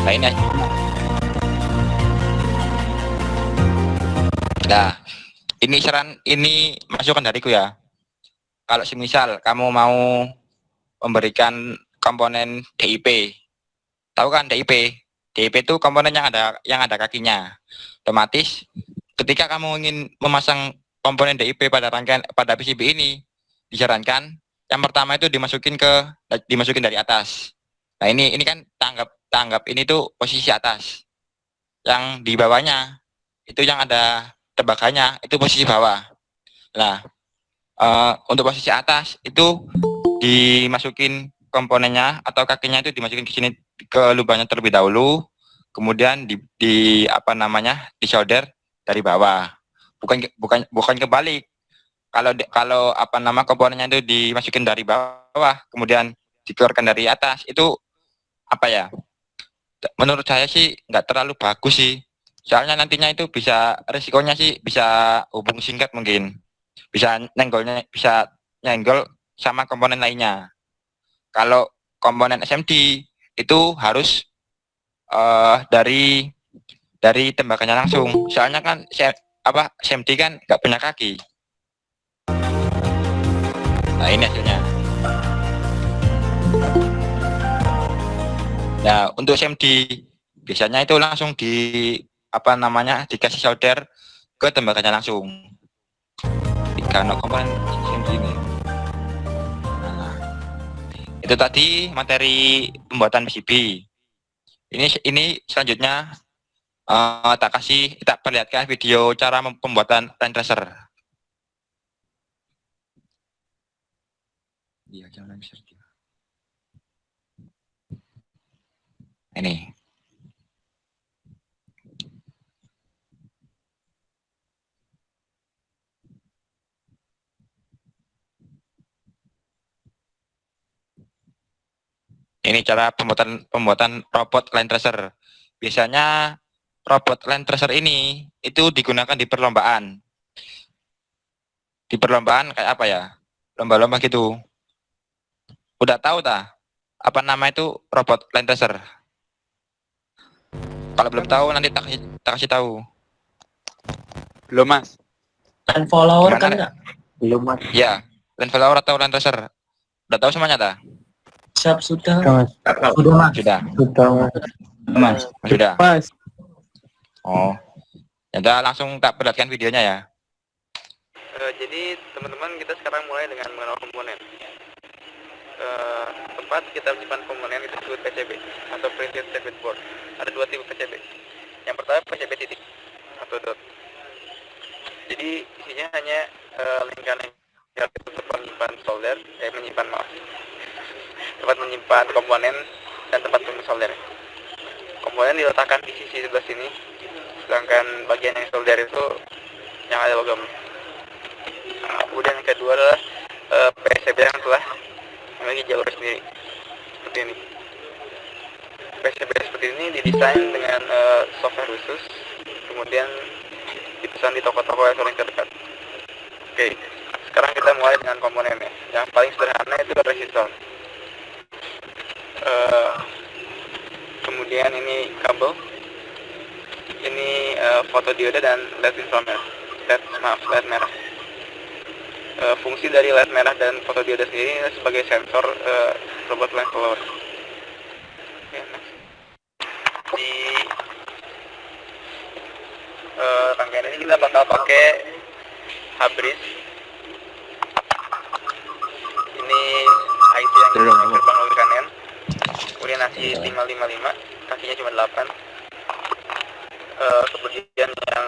lainnya. Nah, ini masukan dariku ya. Kalau semisal kamu mau memberikan komponen DIP, tahu kan DIP? DIP itu komponen yang ada kakinya. Otomatis ketika kamu ingin memasang komponen DIP pada PCB ini, disarankan yang pertama itu dimasukin dari atas. Nah, ini kan tanggap ini tuh posisi atas. Yang di bawahnya itu yang ada tebakannya itu posisi bawah. Nah, untuk posisi atas itu dimasukin komponennya atau kakinya itu dimasukin ke sini ke lubangnya terlebih dahulu, kemudian disolder dari bawah. Bukan kebalik. Kalau komponennya itu dimasukin dari bawah, kemudian dikeluarkan dari atas, itu menurut saya sih nggak terlalu bagus sih. Soalnya nantinya itu resikonya sih bisa hubung singkat mungkin. Bisa nyenggol sama komponen lainnya. Kalau komponen SMD itu harus dari tembakannya langsung. Soalnya kan SMD kan nggak punya kaki. Nah, ini hasilnya. Nah, untuk SMD biasanya itu langsung dikasih solder ke tembakannya langsung. Karena komponen SMD ini. Nah, itu tadi materi pembuatan PCB. Ini selanjutnya tak perlihatkan video cara pembuatan line tracer. Iya, jangan bisa. Ini. Ini cara pembuatan robot line tracer. Biasanya robot line tracer ini itu digunakan di perlombaan. Di perlombaan kayak apa ya? Lomba-lomba gitu. Udah tahu tak? Apa nama itu robot line tracer? Kalau belum tahu nanti tak kasih tahu. Belum, Mas. Line follower kan Gimana? nggak? Belum mas. Ya, line follower atau line tracer. Udah tahu semuanya tak? Siap sudah. Sudah mas. Sudah. Sudah mas. Sudah. Mas. Oh. Ya udah, langsung tak perlihatkan videonya ya. Jadi teman-teman, kita sekarang mulai dengan mengenal komponen. Tempat kita menyimpan komponen itu disebut PCB atau printed circuit board. Ada dua tipe PCB. Yang pertama PCB titik atau dot. Jadi isinya hanya lingkaran tempat menyimpan solder, tempat menyimpan komponen dan tempat solder. Komponen diletakkan di sisi sebelah sini, sedangkan bagian yang solder itu yang ada logam. Nah, kemudian yang kedua adalah PCB yang telah memiliki jalur sendiri seperti ini. PCB seperti ini didesain dengan software khusus, kemudian dipesan di toko-toko elektronik terdekat. Oke, sekarang kita mulai dengan komponennya. Yang paling sederhana itu resistor. Kemudian ini kabel, ini fotodiode dan LED inframerah, LED merah. Fungsi dari LED merah dan fotodiode sendiri sebagai sensor robot line follower. Oke, next. Di rangkaian ini kita bakal pakai Habris. Ini IC yang gerbang logik kanan. Kemudian IC 555, kakinya cuma 8. Kemudian yang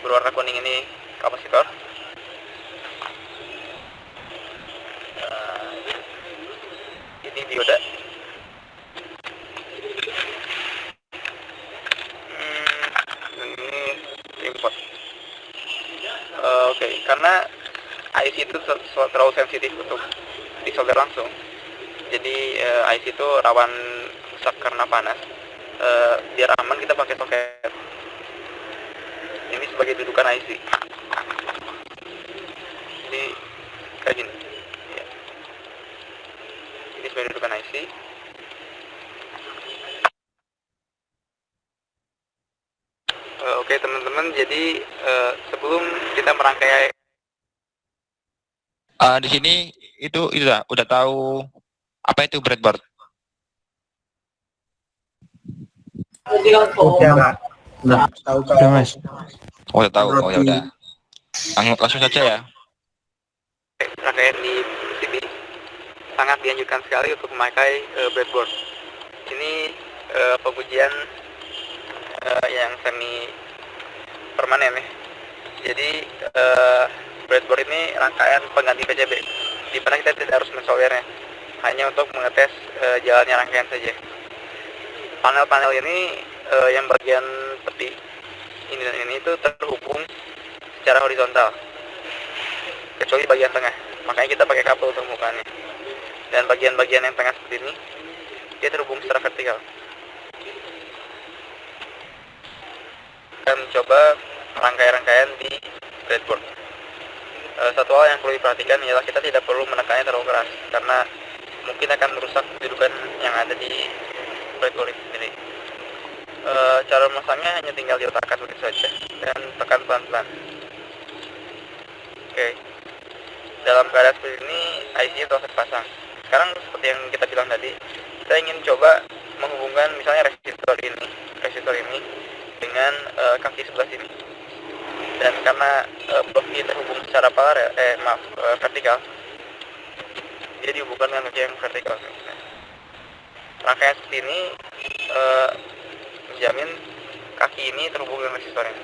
berwarna kuning ini kapasitor. Ini dioda. Ini import. Oke, karena IC itu terlalu sensitif untuk disolder langsung. Jadi IC itu rawan rusak karena panas. Biar aman kita pakai soket. Ini sebagai dudukan IC. Jadi kayak gini. Ya. Ini sebagai dudukan IC. Oke teman-teman, jadi sebelum kita merangkai Di sini itu udah tahu apa itu breadboard. Udah Mas. Oh, udah tahu. Oh ya udah. Langsung saja ya. rangkaian di PCB, sangat dianjurkan sekali untuk memakai breadboard. Ini pengujian yang semi permanen ya. Jadi breadboard ini rangkaian pengganti PCB, di mana kita tidak harus mensoldernya, hanya untuk mengetes jalannya rangkaian saja. Panel-panel ini yang bagian tepi ini dan ini itu terhubung secara horizontal, kecuali bagian tengah. Makanya kita pakai kabel untuk menghubungkannya. Dan bagian-bagian yang tengah seperti ini dia terhubung secara vertikal. Kita mencoba rangkaian-rangkaian di breadboard. Satu hal yang perlu diperhatikan ialah kita tidak perlu menekannya terlalu keras, karena mungkin akan merusak kedudukan yang ada di breadboard itu sendiri. Cara memasangnya hanya tinggal diletakkan begitu saja dan tekan pelan-pelan. Oke. Dalam keadaan seperti ini IC proses pasang. Sekarang seperti yang kita bilang tadi, kita ingin coba menghubungkan misalnya resistor ini dengan kaki sebelah sini. Dan karena blok ini terhubung secara vertikal, dia dihubungkan dengan kaki yang vertikal. Rangkaian seperti ini menjamin kaki ini terhubung dengan resistornya.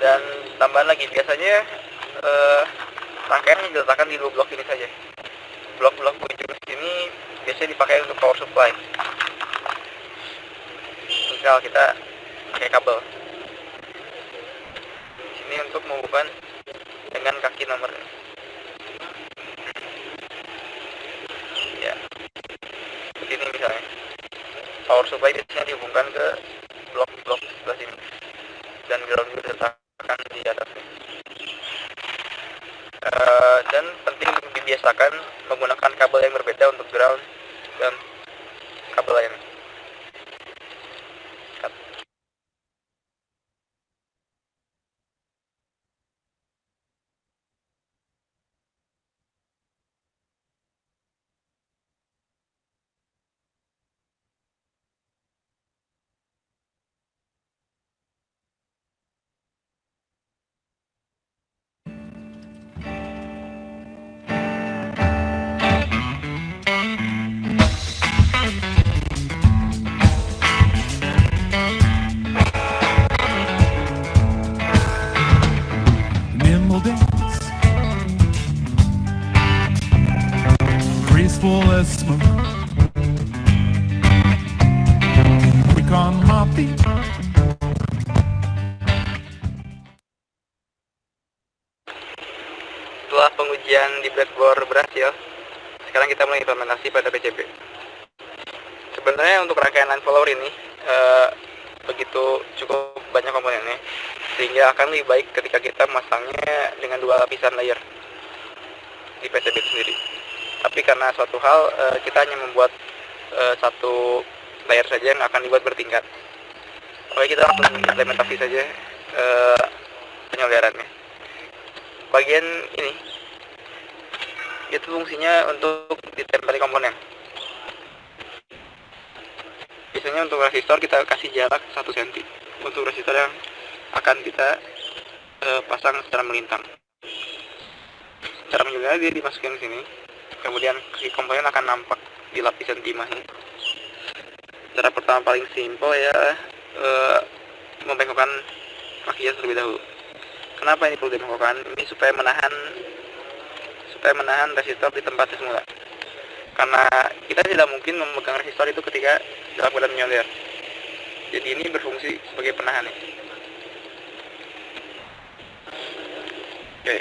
Dan tambahan lagi, biasanya rangkaian diletakkan di dua blok ini saja. Blok-blok ujung sini biasanya dipakai untuk power supply. Misal kita pakai kabel sini untuk menghubungkan dengan kaki nomor ini. Ya, seperti ini misalnya. Power supply biasanya dihubungkan ke blok-blok sebelah sini, dan ground juga diletakkan di atasnya. Dan penting untuk dibiasakan menggunakan kabel yang berbeda untuk ground dan kabel lain. Nimble dance, graceful as smoke, quick on my feet. Setelah pengujian di breadboard berhasil, sekarang kita mulai implementasi pada PCB. Sebenarnya untuk rangkaian line follower ini begitu cukup banyak komponennya, sehingga akan lebih baik ketika kita memasangnya dengan dua lapisan layer di PCB sendiri. Tapi karena suatu hal kita hanya membuat satu layer saja yang akan dibuat bertingkat. Oke, kita langsung implementasi saja penyolderannya. Bagian ini itu fungsinya untuk ditempeli komponen. Biasanya untuk resistor kita kasih jarak 1 cm untuk resistor yang akan kita pasang secara melintang. Cara menyolder dia dimasukkan ke sini, kemudian kaki komponen akan nampak di lapisan timahnya. Cara pertama paling simpel ya membengkokkan kakinya terlebih dahulu. Kenapa ini perlu dibengkokkan? Ini supaya menahan resistor di tempatnya semula. Karena kita tidak mungkin memegang resistor itu ketika dalam keadaan menyolder. Jadi ini berfungsi sebagai penahan. Oke,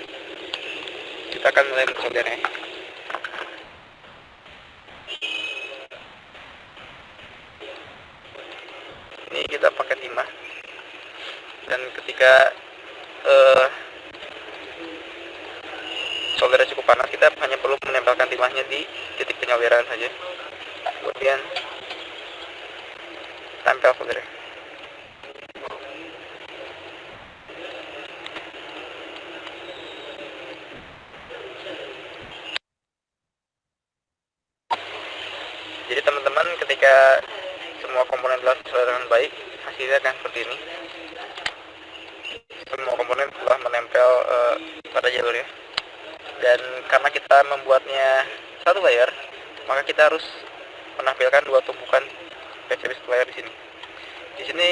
kita akan mulai mensoldernya. Ini kita pakai timah, dan ketika soldernya cukup panas, kita hanya perlu menempelkan timahnya di titik penyolderan saja, kemudian tempel soldernya. Jadi teman-teman, ketika semua komponen telah tersolder dengan baik, hasilnya akan seperti ini. Semua komponen telah menempel pada jalurnya. Dan karena kita membuatnya satu layer, maka kita harus menampilkan 2 tumpukan PCB layer di sini. Di sini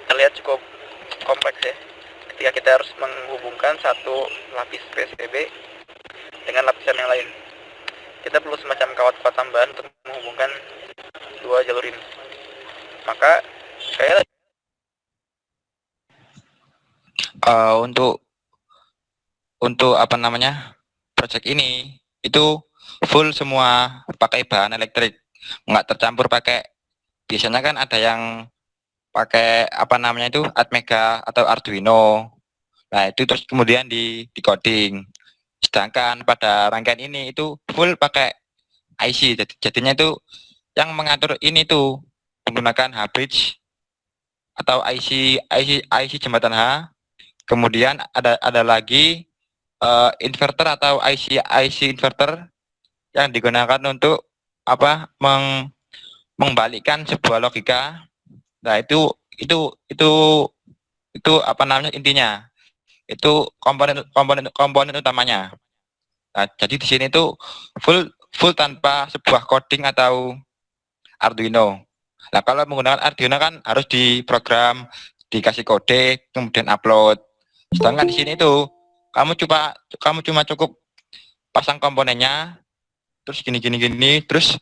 terlihat cukup kompleks ya. Ketika kita harus menghubungkan satu lapis PCB dengan lapisan yang lain, kita perlu semacam kawat-kawat tambahan untuk menghubungkan 2 jalur ini. Maka sekali lagi untuk apa namanya, project ini itu full semua pakai bahan elektrik, nggak tercampur pakai. Biasanya kan ada yang pakai apa namanya itu Atmega atau Arduino. Nah itu terus kemudian di coding. Sedangkan pada rangkaian ini itu full pakai IC. Jadinya itu yang mengatur ini tuh menggunakan H-bridge atau IC jembatan H. Kemudian ada lagi inverter atau IC inverter yang digunakan untuk apa membalikkan sebuah logika. Nah itu apa namanya, intinya itu komponen utamanya. Nah, jadi di sini itu full tanpa sebuah coding atau Arduino. Nah kalau menggunakan Arduino kan harus diprogram, dikasih kode, kemudian upload. Sedangkan di sini itu kamu cuma cukup pasang komponennya, terus gini, terus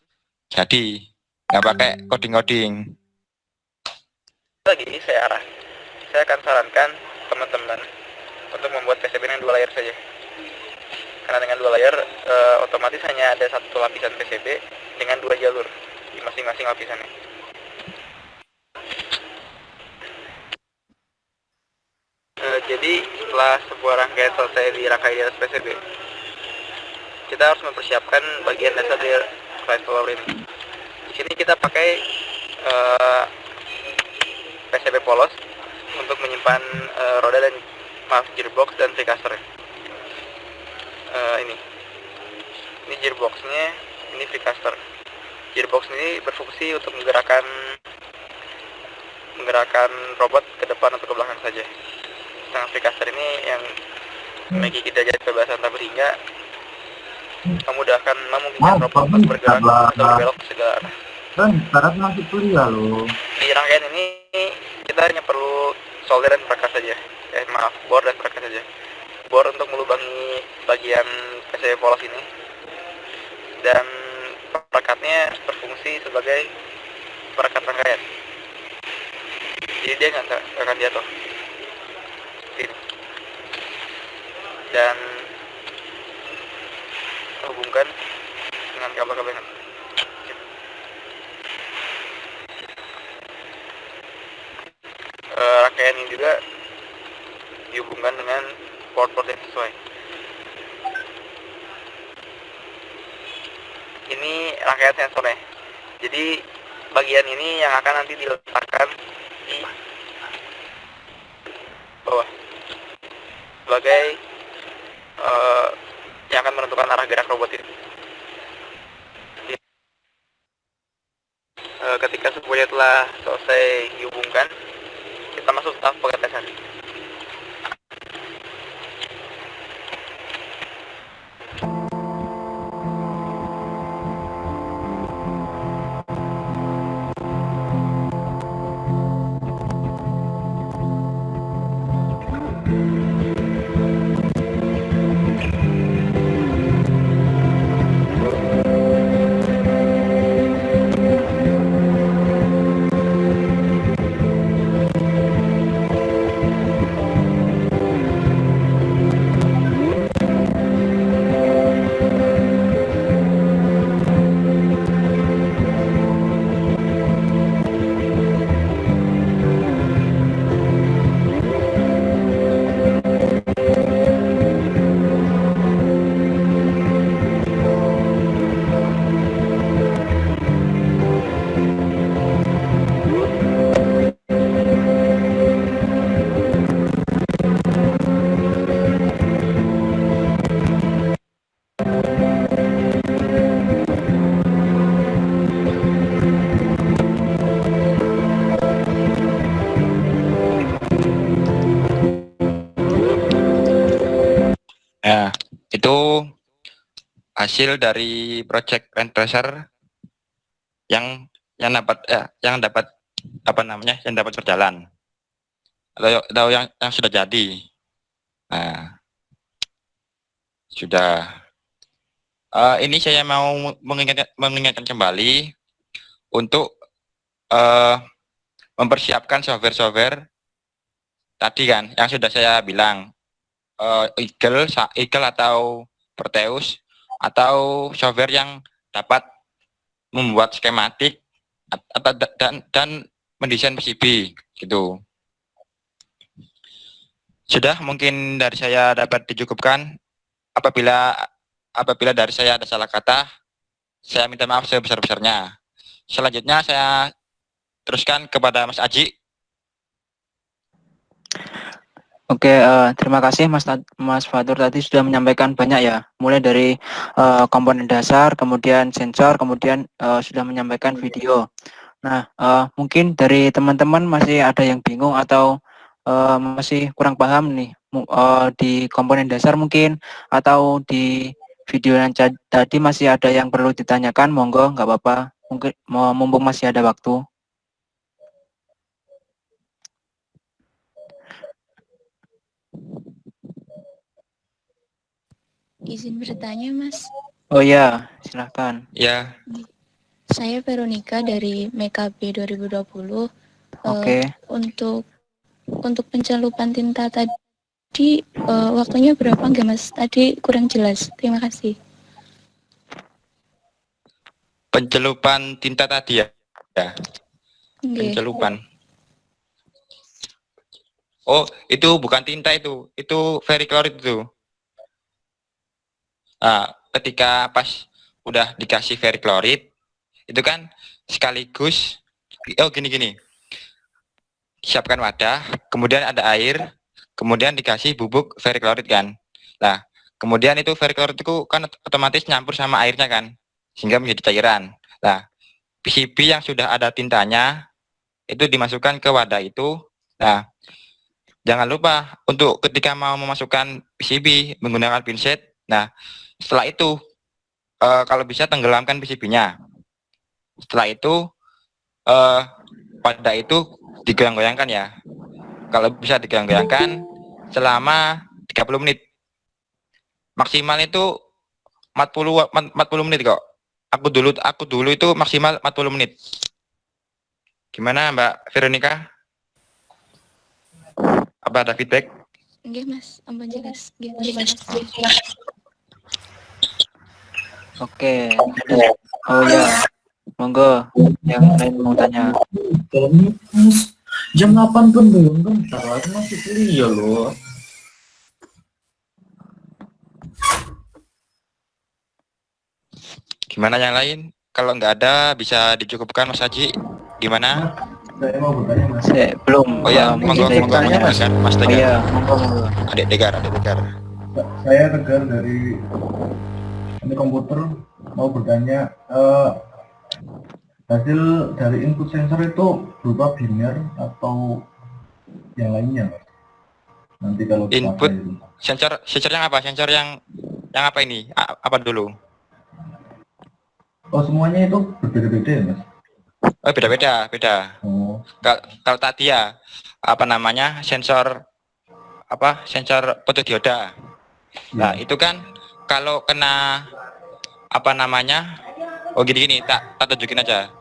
jadi, nggak pakai coding. lagi saya akan sarankan teman-teman untuk membuat PCB yang 2 layer saja. Karena dengan 2 layer otomatis hanya ada 1 lapisan PCB dengan 2 jalur di masing-masing lapisannya. Jadi setelah sebuah rangkaian selesai dirangkai di atas PCB, kita harus mempersiapkan bagian dasar dari flight follower ini. Di sini kita pakai PCB polos untuk menyimpan roda dan gearbox dan precursor. Ini gearboxnya, ini precursor. Gearbox ini berfungsi untuk menggerakkan robot ke depan atau ke belakang saja. Sedangkan precursor ini yang memiliki kita jadi kebebasan tak berhingga, memudahkan memungkinkan robot untuk bergerak atau berbelok ke segala arah. Kan sekarang masih kuliah loh. Di rangkaian ini kita hanya perlu solder dan perangkat saja. Bor dan perangkat saja. Bor untuk melubangi bagian PCB polos ini, dan perangkatnya berfungsi sebagai perangkat rangkaian. Jadi dia nggak akan jatuh. Ini. Dan hubungkan dengan kabel-kabel yang rangkaian ini juga dihubungkan dengan port-port yang sesuai. Ini rangkaian sensornya. Jadi bagian ini yang akan nanti diletakkan bawah sebagai yang akan menentukan arah gerak robot ini. Ketika semuanya telah selesai dihubungkan, kita masuk tahap pengetesan. Ya, itu hasil dari project Land Tracer yang dapat apa namanya, yang dapat berjalan atau yang sudah jadi. Nah, sudah. Ini saya mau mengingatkan kembali untuk mempersiapkan software tadi kan yang sudah saya bilang. Eagle atau Proteus atau software yang dapat membuat skematik atau dan mendesain PCB gitu. Sudah, mungkin dari saya dapat dicukupkan. Apabila dari saya ada salah kata, saya minta maaf sebesar-besarnya. Selanjutnya saya teruskan kepada Mas Aji. Oke, terima kasih Mas Fatur tadi sudah menyampaikan banyak ya, mulai dari komponen dasar, kemudian sensor, kemudian sudah menyampaikan video. Nah, mungkin dari teman-teman masih ada yang bingung atau masih kurang paham nih di komponen dasar mungkin, atau di video yang tadi masih ada yang perlu ditanyakan, monggo, nggak apa-apa, mungkin mumpung masih ada waktu. Izin bertanya, Mas. Oh ya, silahkan. Ya, Saya Veronica dari MKB 2020. Oke. Untuk pencelupan tinta tadi waktunya berapa enggak, Mas? Tadi kurang jelas. Terima kasih. pencelupan tinta tadi ya. Ya, Nggih. pencelupan. Oh, itu bukan tinta itu vericlorid itu. Ketika pas udah dikasih vericlorid, itu kan sekaligus, gini. Siapkan wadah, kemudian ada air, kemudian dikasih bubuk vericlorid kan. Nah, kemudian itu vericlorid itu kan otomatis nyampur sama airnya kan, sehingga menjadi cairan. Nah, PCB yang sudah ada tintanya, itu dimasukkan ke wadah itu. Nah, jangan lupa untuk ketika mau memasukkan PCB menggunakan pinset. Nah, setelah itu kalau bisa tenggelamkan PCB-nya. Setelah itu wadah itu digoyang-goyangkan ya. Kalau bisa digoyang-goyangkan selama 30 menit. Maksimal itu 40 menit kok. Aku dulu itu maksimal 40 menit. Gimana Mbak Veronica? Apa ada feedback? Nggih, Mas. Ampun jelas. Nggih, terima kasih. Oke. Oh ya, monggo yang lain mau tanya. Kami Mas, jam 8 pun belum, bentar lagi masih kuliah loh. Gimana yang lain? Kalau nggak ada bisa dicukupkan Mas Haji. Gimana? Saya mau bertanya mas. Belum. Oh ya, monggo izin monggo bertanya, Mas Tegar, Mas Oh Tegar. iya, monggo. Adik Tegar. Saya Tegar dari ini komputer mau bertanya hasil dari input sensor itu berupa biner atau yang lainnya mas? Nanti kalau Input dipakai itu. sensor yang apa? Sensor yang apa ini? Apa dulu? Oh semuanya itu berbeda-beda ya mas? Oh, beda. Oh Kalau tadi ya apa namanya? Sensor fotodioda. Nah, itu kan kalau kena apa namanya? Oh gini, tak tunjukin aja.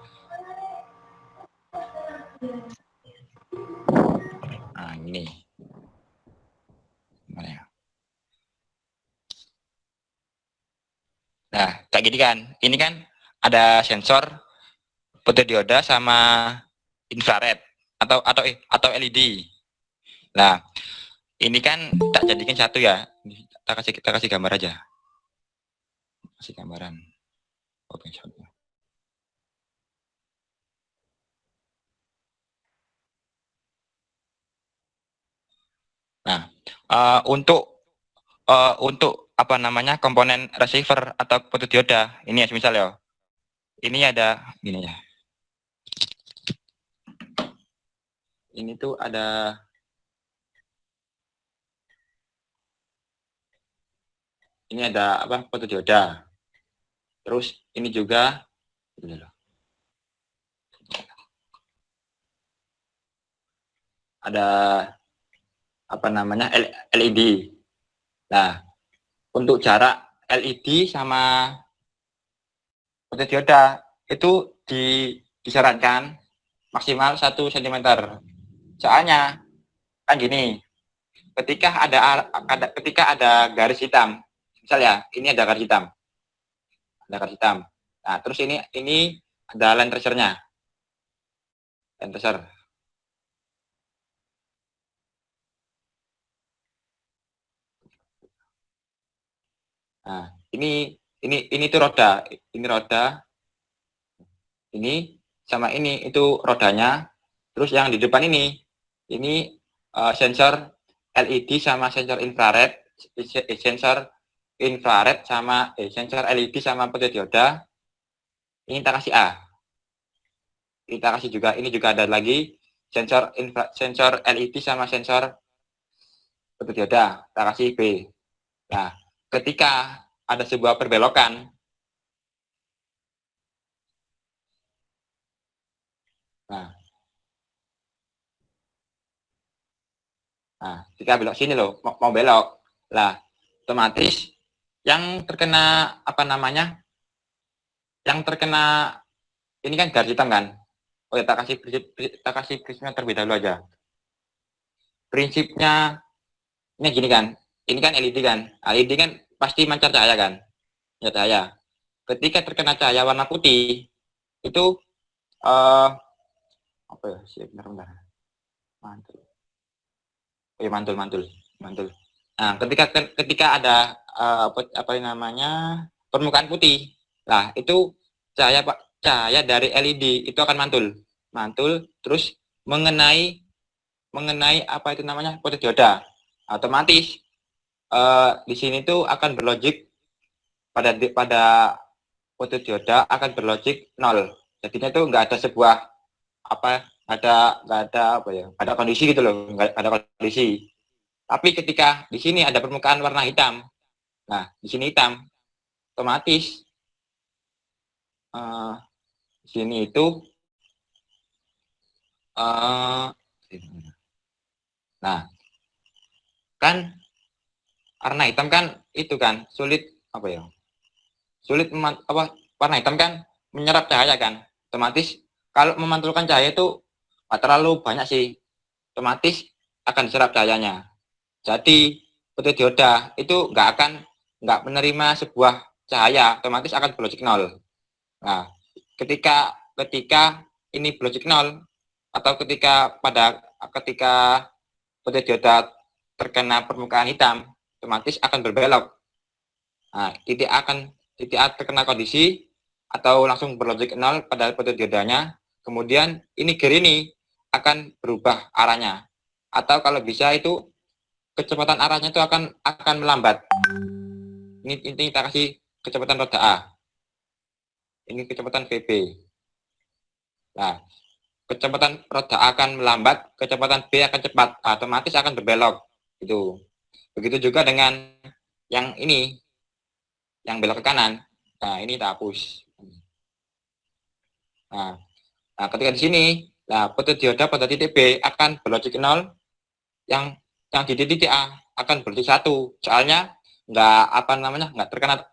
Nah, ini. Mana ya? Nah, kayak gini kan. Ini kan ada sensor fotodioda sama infrared atau LED. Nah, ini kan tak jadikan satu ya. Kita kasih gambar aja. Kasih gambaran. Oke, nah, untuk apa namanya komponen receiver atau fotodioda ini ya misal ya. Ini ada gini ya. Ini tuh ada apa fotodioda. Terus ini juga ada apa namanya LED. Nah, untuk jarak LED sama fotodioda itu disarankan maksimal 1 cm. Soalnya kan gini, ketika ada garis hitam, misal ya, ini ada garis hitam. Nah, terus ini ada line tracer-nya. Line tracer. Nah, ini tuh roda, ini sama ini itu rodanya. Terus yang di depan ini sensor LED sama sensor infrared, sensor LED sama fotodioda. Ini kita kasih A. Kita kasih juga, ini juga ada lagi sensor LED sama sensor fotodioda. Kita kasih B. Nah, ketika ada sebuah perbelokan, nah, ketika belok sini loh, mau belok, lah, otomatis yang terkena apa namanya, ini kan garis hitam kan. Oh ya, tak kasih prinsipnya terlebih dahulu aja. Prinsipnya ini gini kan, ini kan LED kan, LED kan pasti mancar cahaya kan, ya cahaya. Ketika terkena cahaya warna putih itu apa ya sih, bentar. Mantul. Oh ya, mantul. Nah, ketika ada apa namanya permukaan putih, lah itu cahaya dari LED itu akan mantul terus mengenai apa itu namanya fotodioda. Otomatis di sini tuh akan berlogik pada fotodioda akan berlogik 0. Jadinya tuh nggak ada sebuah ada kondisi gitu loh, nggak ada kondisi. Tapi ketika di sini ada permukaan warna hitam, nah di sini hitam, otomatis di sini itu nah kan warna hitam kan itu kan sulit warna hitam kan menyerap cahaya kan, otomatis kalau memantulkan cahaya itu nggak terlalu banyak sih, otomatis akan diserap cahayanya. Jadi fotodioda itu nggak menerima sebuah cahaya, otomatis akan berlogik 0. Nah, ketika ini berlogik 0 atau ketika fotodioda terkena permukaan hitam, otomatis akan berbelok. Nah, titik A terkena kondisi atau langsung berlogik 0 pada fotodiodanya. Kemudian ini gear ini akan berubah arahnya, atau kalau bisa itu kecepatan arahnya itu akan melambat. Ini kita kasih kecepatan roda A, ini kecepatan VB. Nah, kecepatan roda A akan melambat, kecepatan B akan cepat, otomatis akan berbelok. Itu. Begitu juga dengan yang ini, yang belok ke kanan. Nah, ini kita hapus. Nah, ketika di sini, nah fotodioda pada titik B akan berlogik 0, yang di titik A akan berlogik 1. Soalnya nggak terkena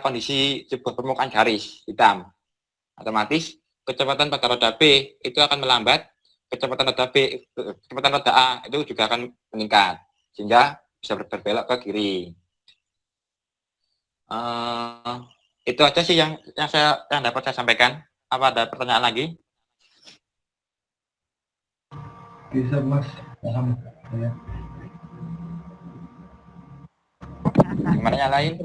kondisi sebuah permukaan garis hitam. Otomatis kecepatan pada roda B itu akan melambat, kecepatan roda A itu juga akan meningkat, sehingga bisa berbelok ke kiri. Itu aja sih yang dapat saya sampaikan. Apa ada pertanyaan lagi? Bisa Mas, paham ya. Gimana yang lain?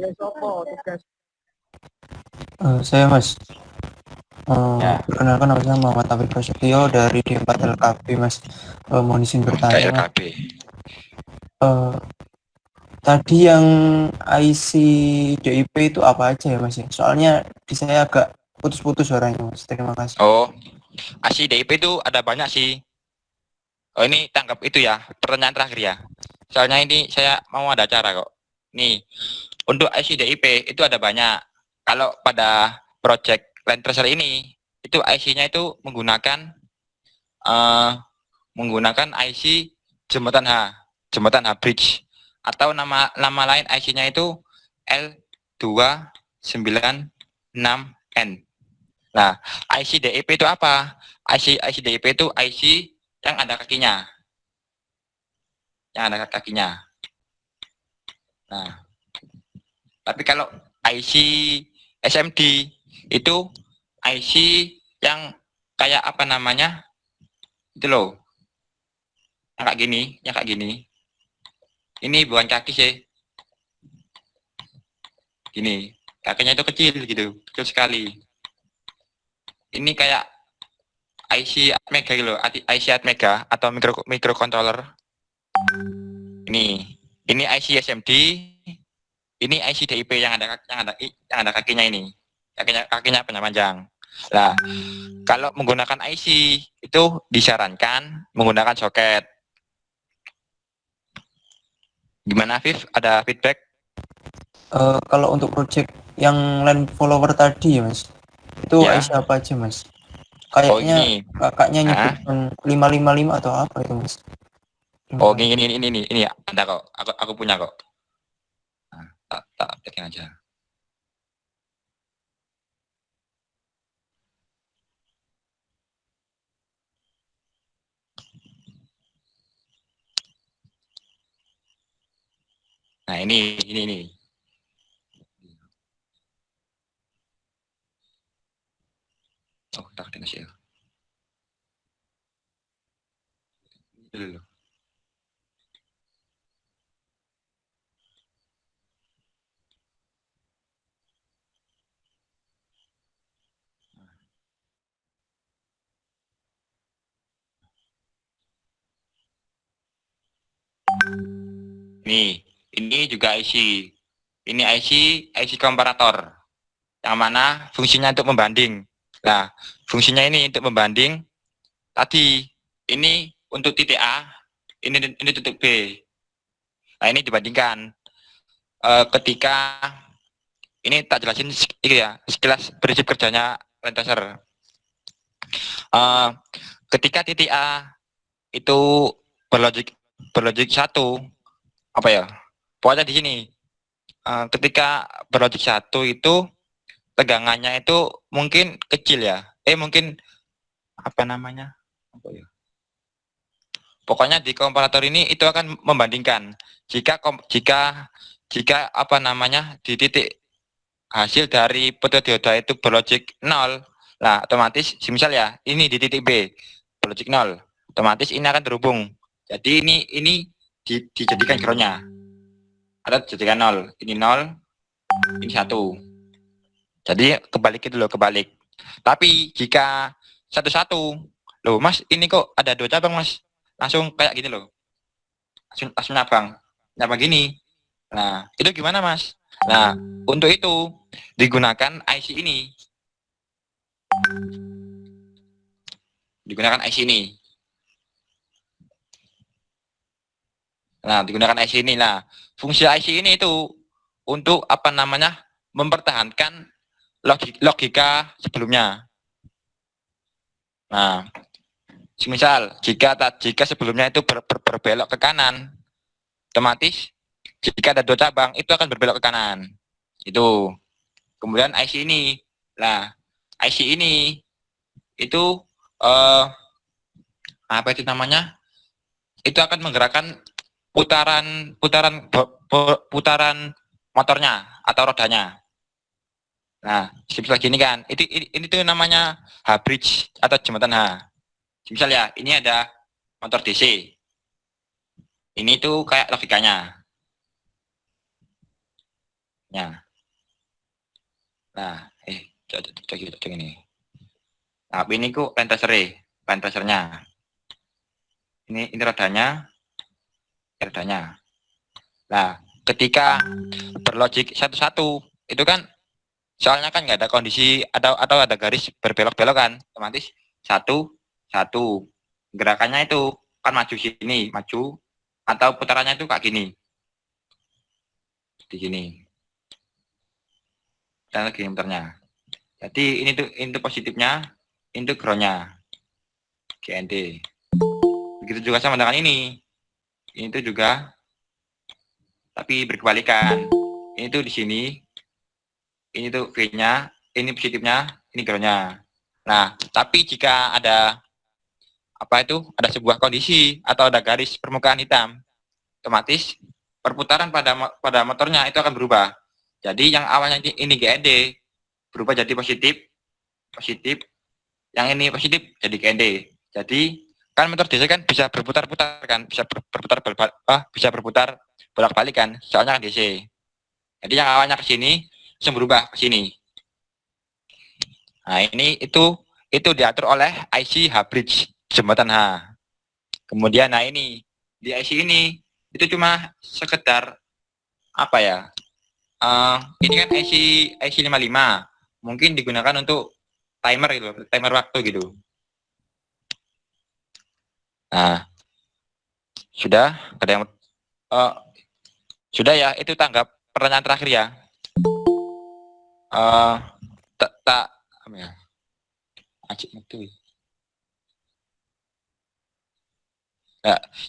Saya Mas. Ya. Perkenalkan nama saya Muhammad Taufik Prasetyo dari D4 LKB Mas. Mohon izin bertanya. LKB. Tadi yang IC DIP itu apa aja ya Mas ya? Soalnya di saya agak putus-putus suaranya Mas. Terima kasih. Oh, IC DIP itu ada banyak sih. Oh, ini tanggap itu ya, pertanyaan terakhir ya. Soalnya ini saya mau ada acara kok. Nih, untuk IC DIP itu ada banyak. Kalau pada project Land Tracer ini, itu IC-nya itu menggunakan IC jembatan H bridge, atau nama lain IC-nya itu L296N. Nah, IC DIP itu apa? IC DIP itu IC yang ada kakinya. Nah, tapi kalau IC SMD itu IC yang kayak apa namanya? Itu loh. Yang kayak gini. Ini bukan kaki sih. Gini, kakinya itu kecil gitu, kecil sekali. Ini kayak IC Atmega gitu loh, IC Atmega atau microcontroller. Ini IC SMD, ini IC DIP yang ada kakinya ini. Kakinya panjang. Nah, kalau menggunakan IC itu disarankan menggunakan soket. Gimana Afif? Ada feedback? Kalau untuk project yang land follower tadi ya Mas, itu Ya. IC apa aja Mas? Kayaknya ini. kakaknya nyebutkan 555 atau apa itu Mas? Oh, ini ada kok. Aku punya kok. Nah, tak update aja. Nah, ini. Oh, tak ada sih. Dulu. Ini juga IC. Ini IC komparator. Yang mana fungsinya untuk membanding. Nah, fungsinya ini untuk membanding. Tadi ini untuk titik A, ini titik B. Nah, ini dibandingkan. Ketika ini tak jelasin ya, sekilas prinsip kerjanya Land Tracer. Ketika titik A itu berlogik 1, apa ya? Pokoknya di sini. Ketika berlogik 1 itu tegangannya itu mungkin kecil ya. Mungkin apa namanya? Apa ya? Pokoknya di komparator ini itu akan membandingkan jika apa namanya di titik hasil dari fotodioda itu berlogik 0, nah otomatis misal ya ini di titik B berlogik 0, otomatis ini akan terhubung. Jadi ini dijadikan groundnya atau dijadikan 0, ini 0, ini 1. Jadi kebalik itu loh, kebalik. Tapi jika 1-1, loh mas ini kok ada 2 cabang mas, langsung kayak gini loh, langsung nyabang gini. Nah itu gimana mas? Nah untuk itu digunakan IC ini, Nah digunakan IC ini. Nah fungsi IC ini itu untuk apa namanya, mempertahankan logika sebelumnya. Nah misal jika sebelumnya itu berbelok ke kanan, otomatis jika ada 2 cabang itu akan berbelok ke kanan. Itu. Kemudian IC ini. Nah, IC ini itu apa itu namanya? Itu akan menggerakkan putaran motornya atau rodanya. Nah, seperti gini kan. Ini tuh namanya H-bridge atau jembatan H. Misal ya, ini ada motor DC. Ini tuh kayak logikanya. Ya. Nah, coba ini. Nah, ini ku line tracernya. Ini rodanya. Nah, ketika berlogik satu-satu, itu kan soalnya kan nggak ada kondisi atau ada garis berbelok-belok kan, otomatis satu. Gerakannya itu kan maju sini, atau putarannya itu kayak gini. Di gini. Dan lagi muternya. Jadi ini tuh positifnya, ini tuh groundnya. GND. Begitu juga sama dengan ini. Ini tuh juga tapi berkebalikan. Ini tuh di sini. Ini tuh V-nya, ini positifnya, ini groundnya. Nah, tapi jika ada ada sebuah kondisi atau ada garis permukaan hitam, otomatis perputaran pada motornya itu akan berubah. Jadi yang awalnya ini GND berubah jadi positif, yang ini positif jadi GND. Jadi kan motor DC kan bisa berputar-putar kan, bisa berputar bolak-balik kan, soalnya kan DC. Jadi yang awalnya ke sini langsung berubah ke sini. Nah ini itu diatur oleh IC H-bridge jembatan H. Kemudian nah ini di IC ini itu cuma sekedar apa ya? Ini kan IC 55 mungkin digunakan untuk timer gitu, timer waktu gitu. Nah, sudah ada yang sudah ya, itu tanggap pertanyaan terakhir ya. Apa ya? Acik itu.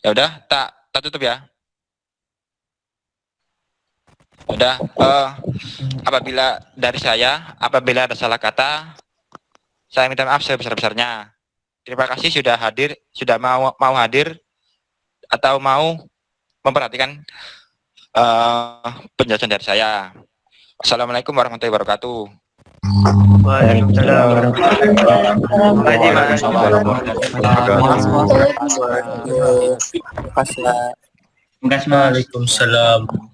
Ya udah, tak tutup ya. Udah, apabila ada salah kata, saya minta maaf sebesar-besarnya. Terima kasih sudah hadir, sudah mau hadir atau mau memperhatikan penjelasan dari saya. Wassalamualaikum warahmatullahi wabarakatuh. Waalaikumsalam warahmatullahi wabarakatuh. Waalaikumsalam.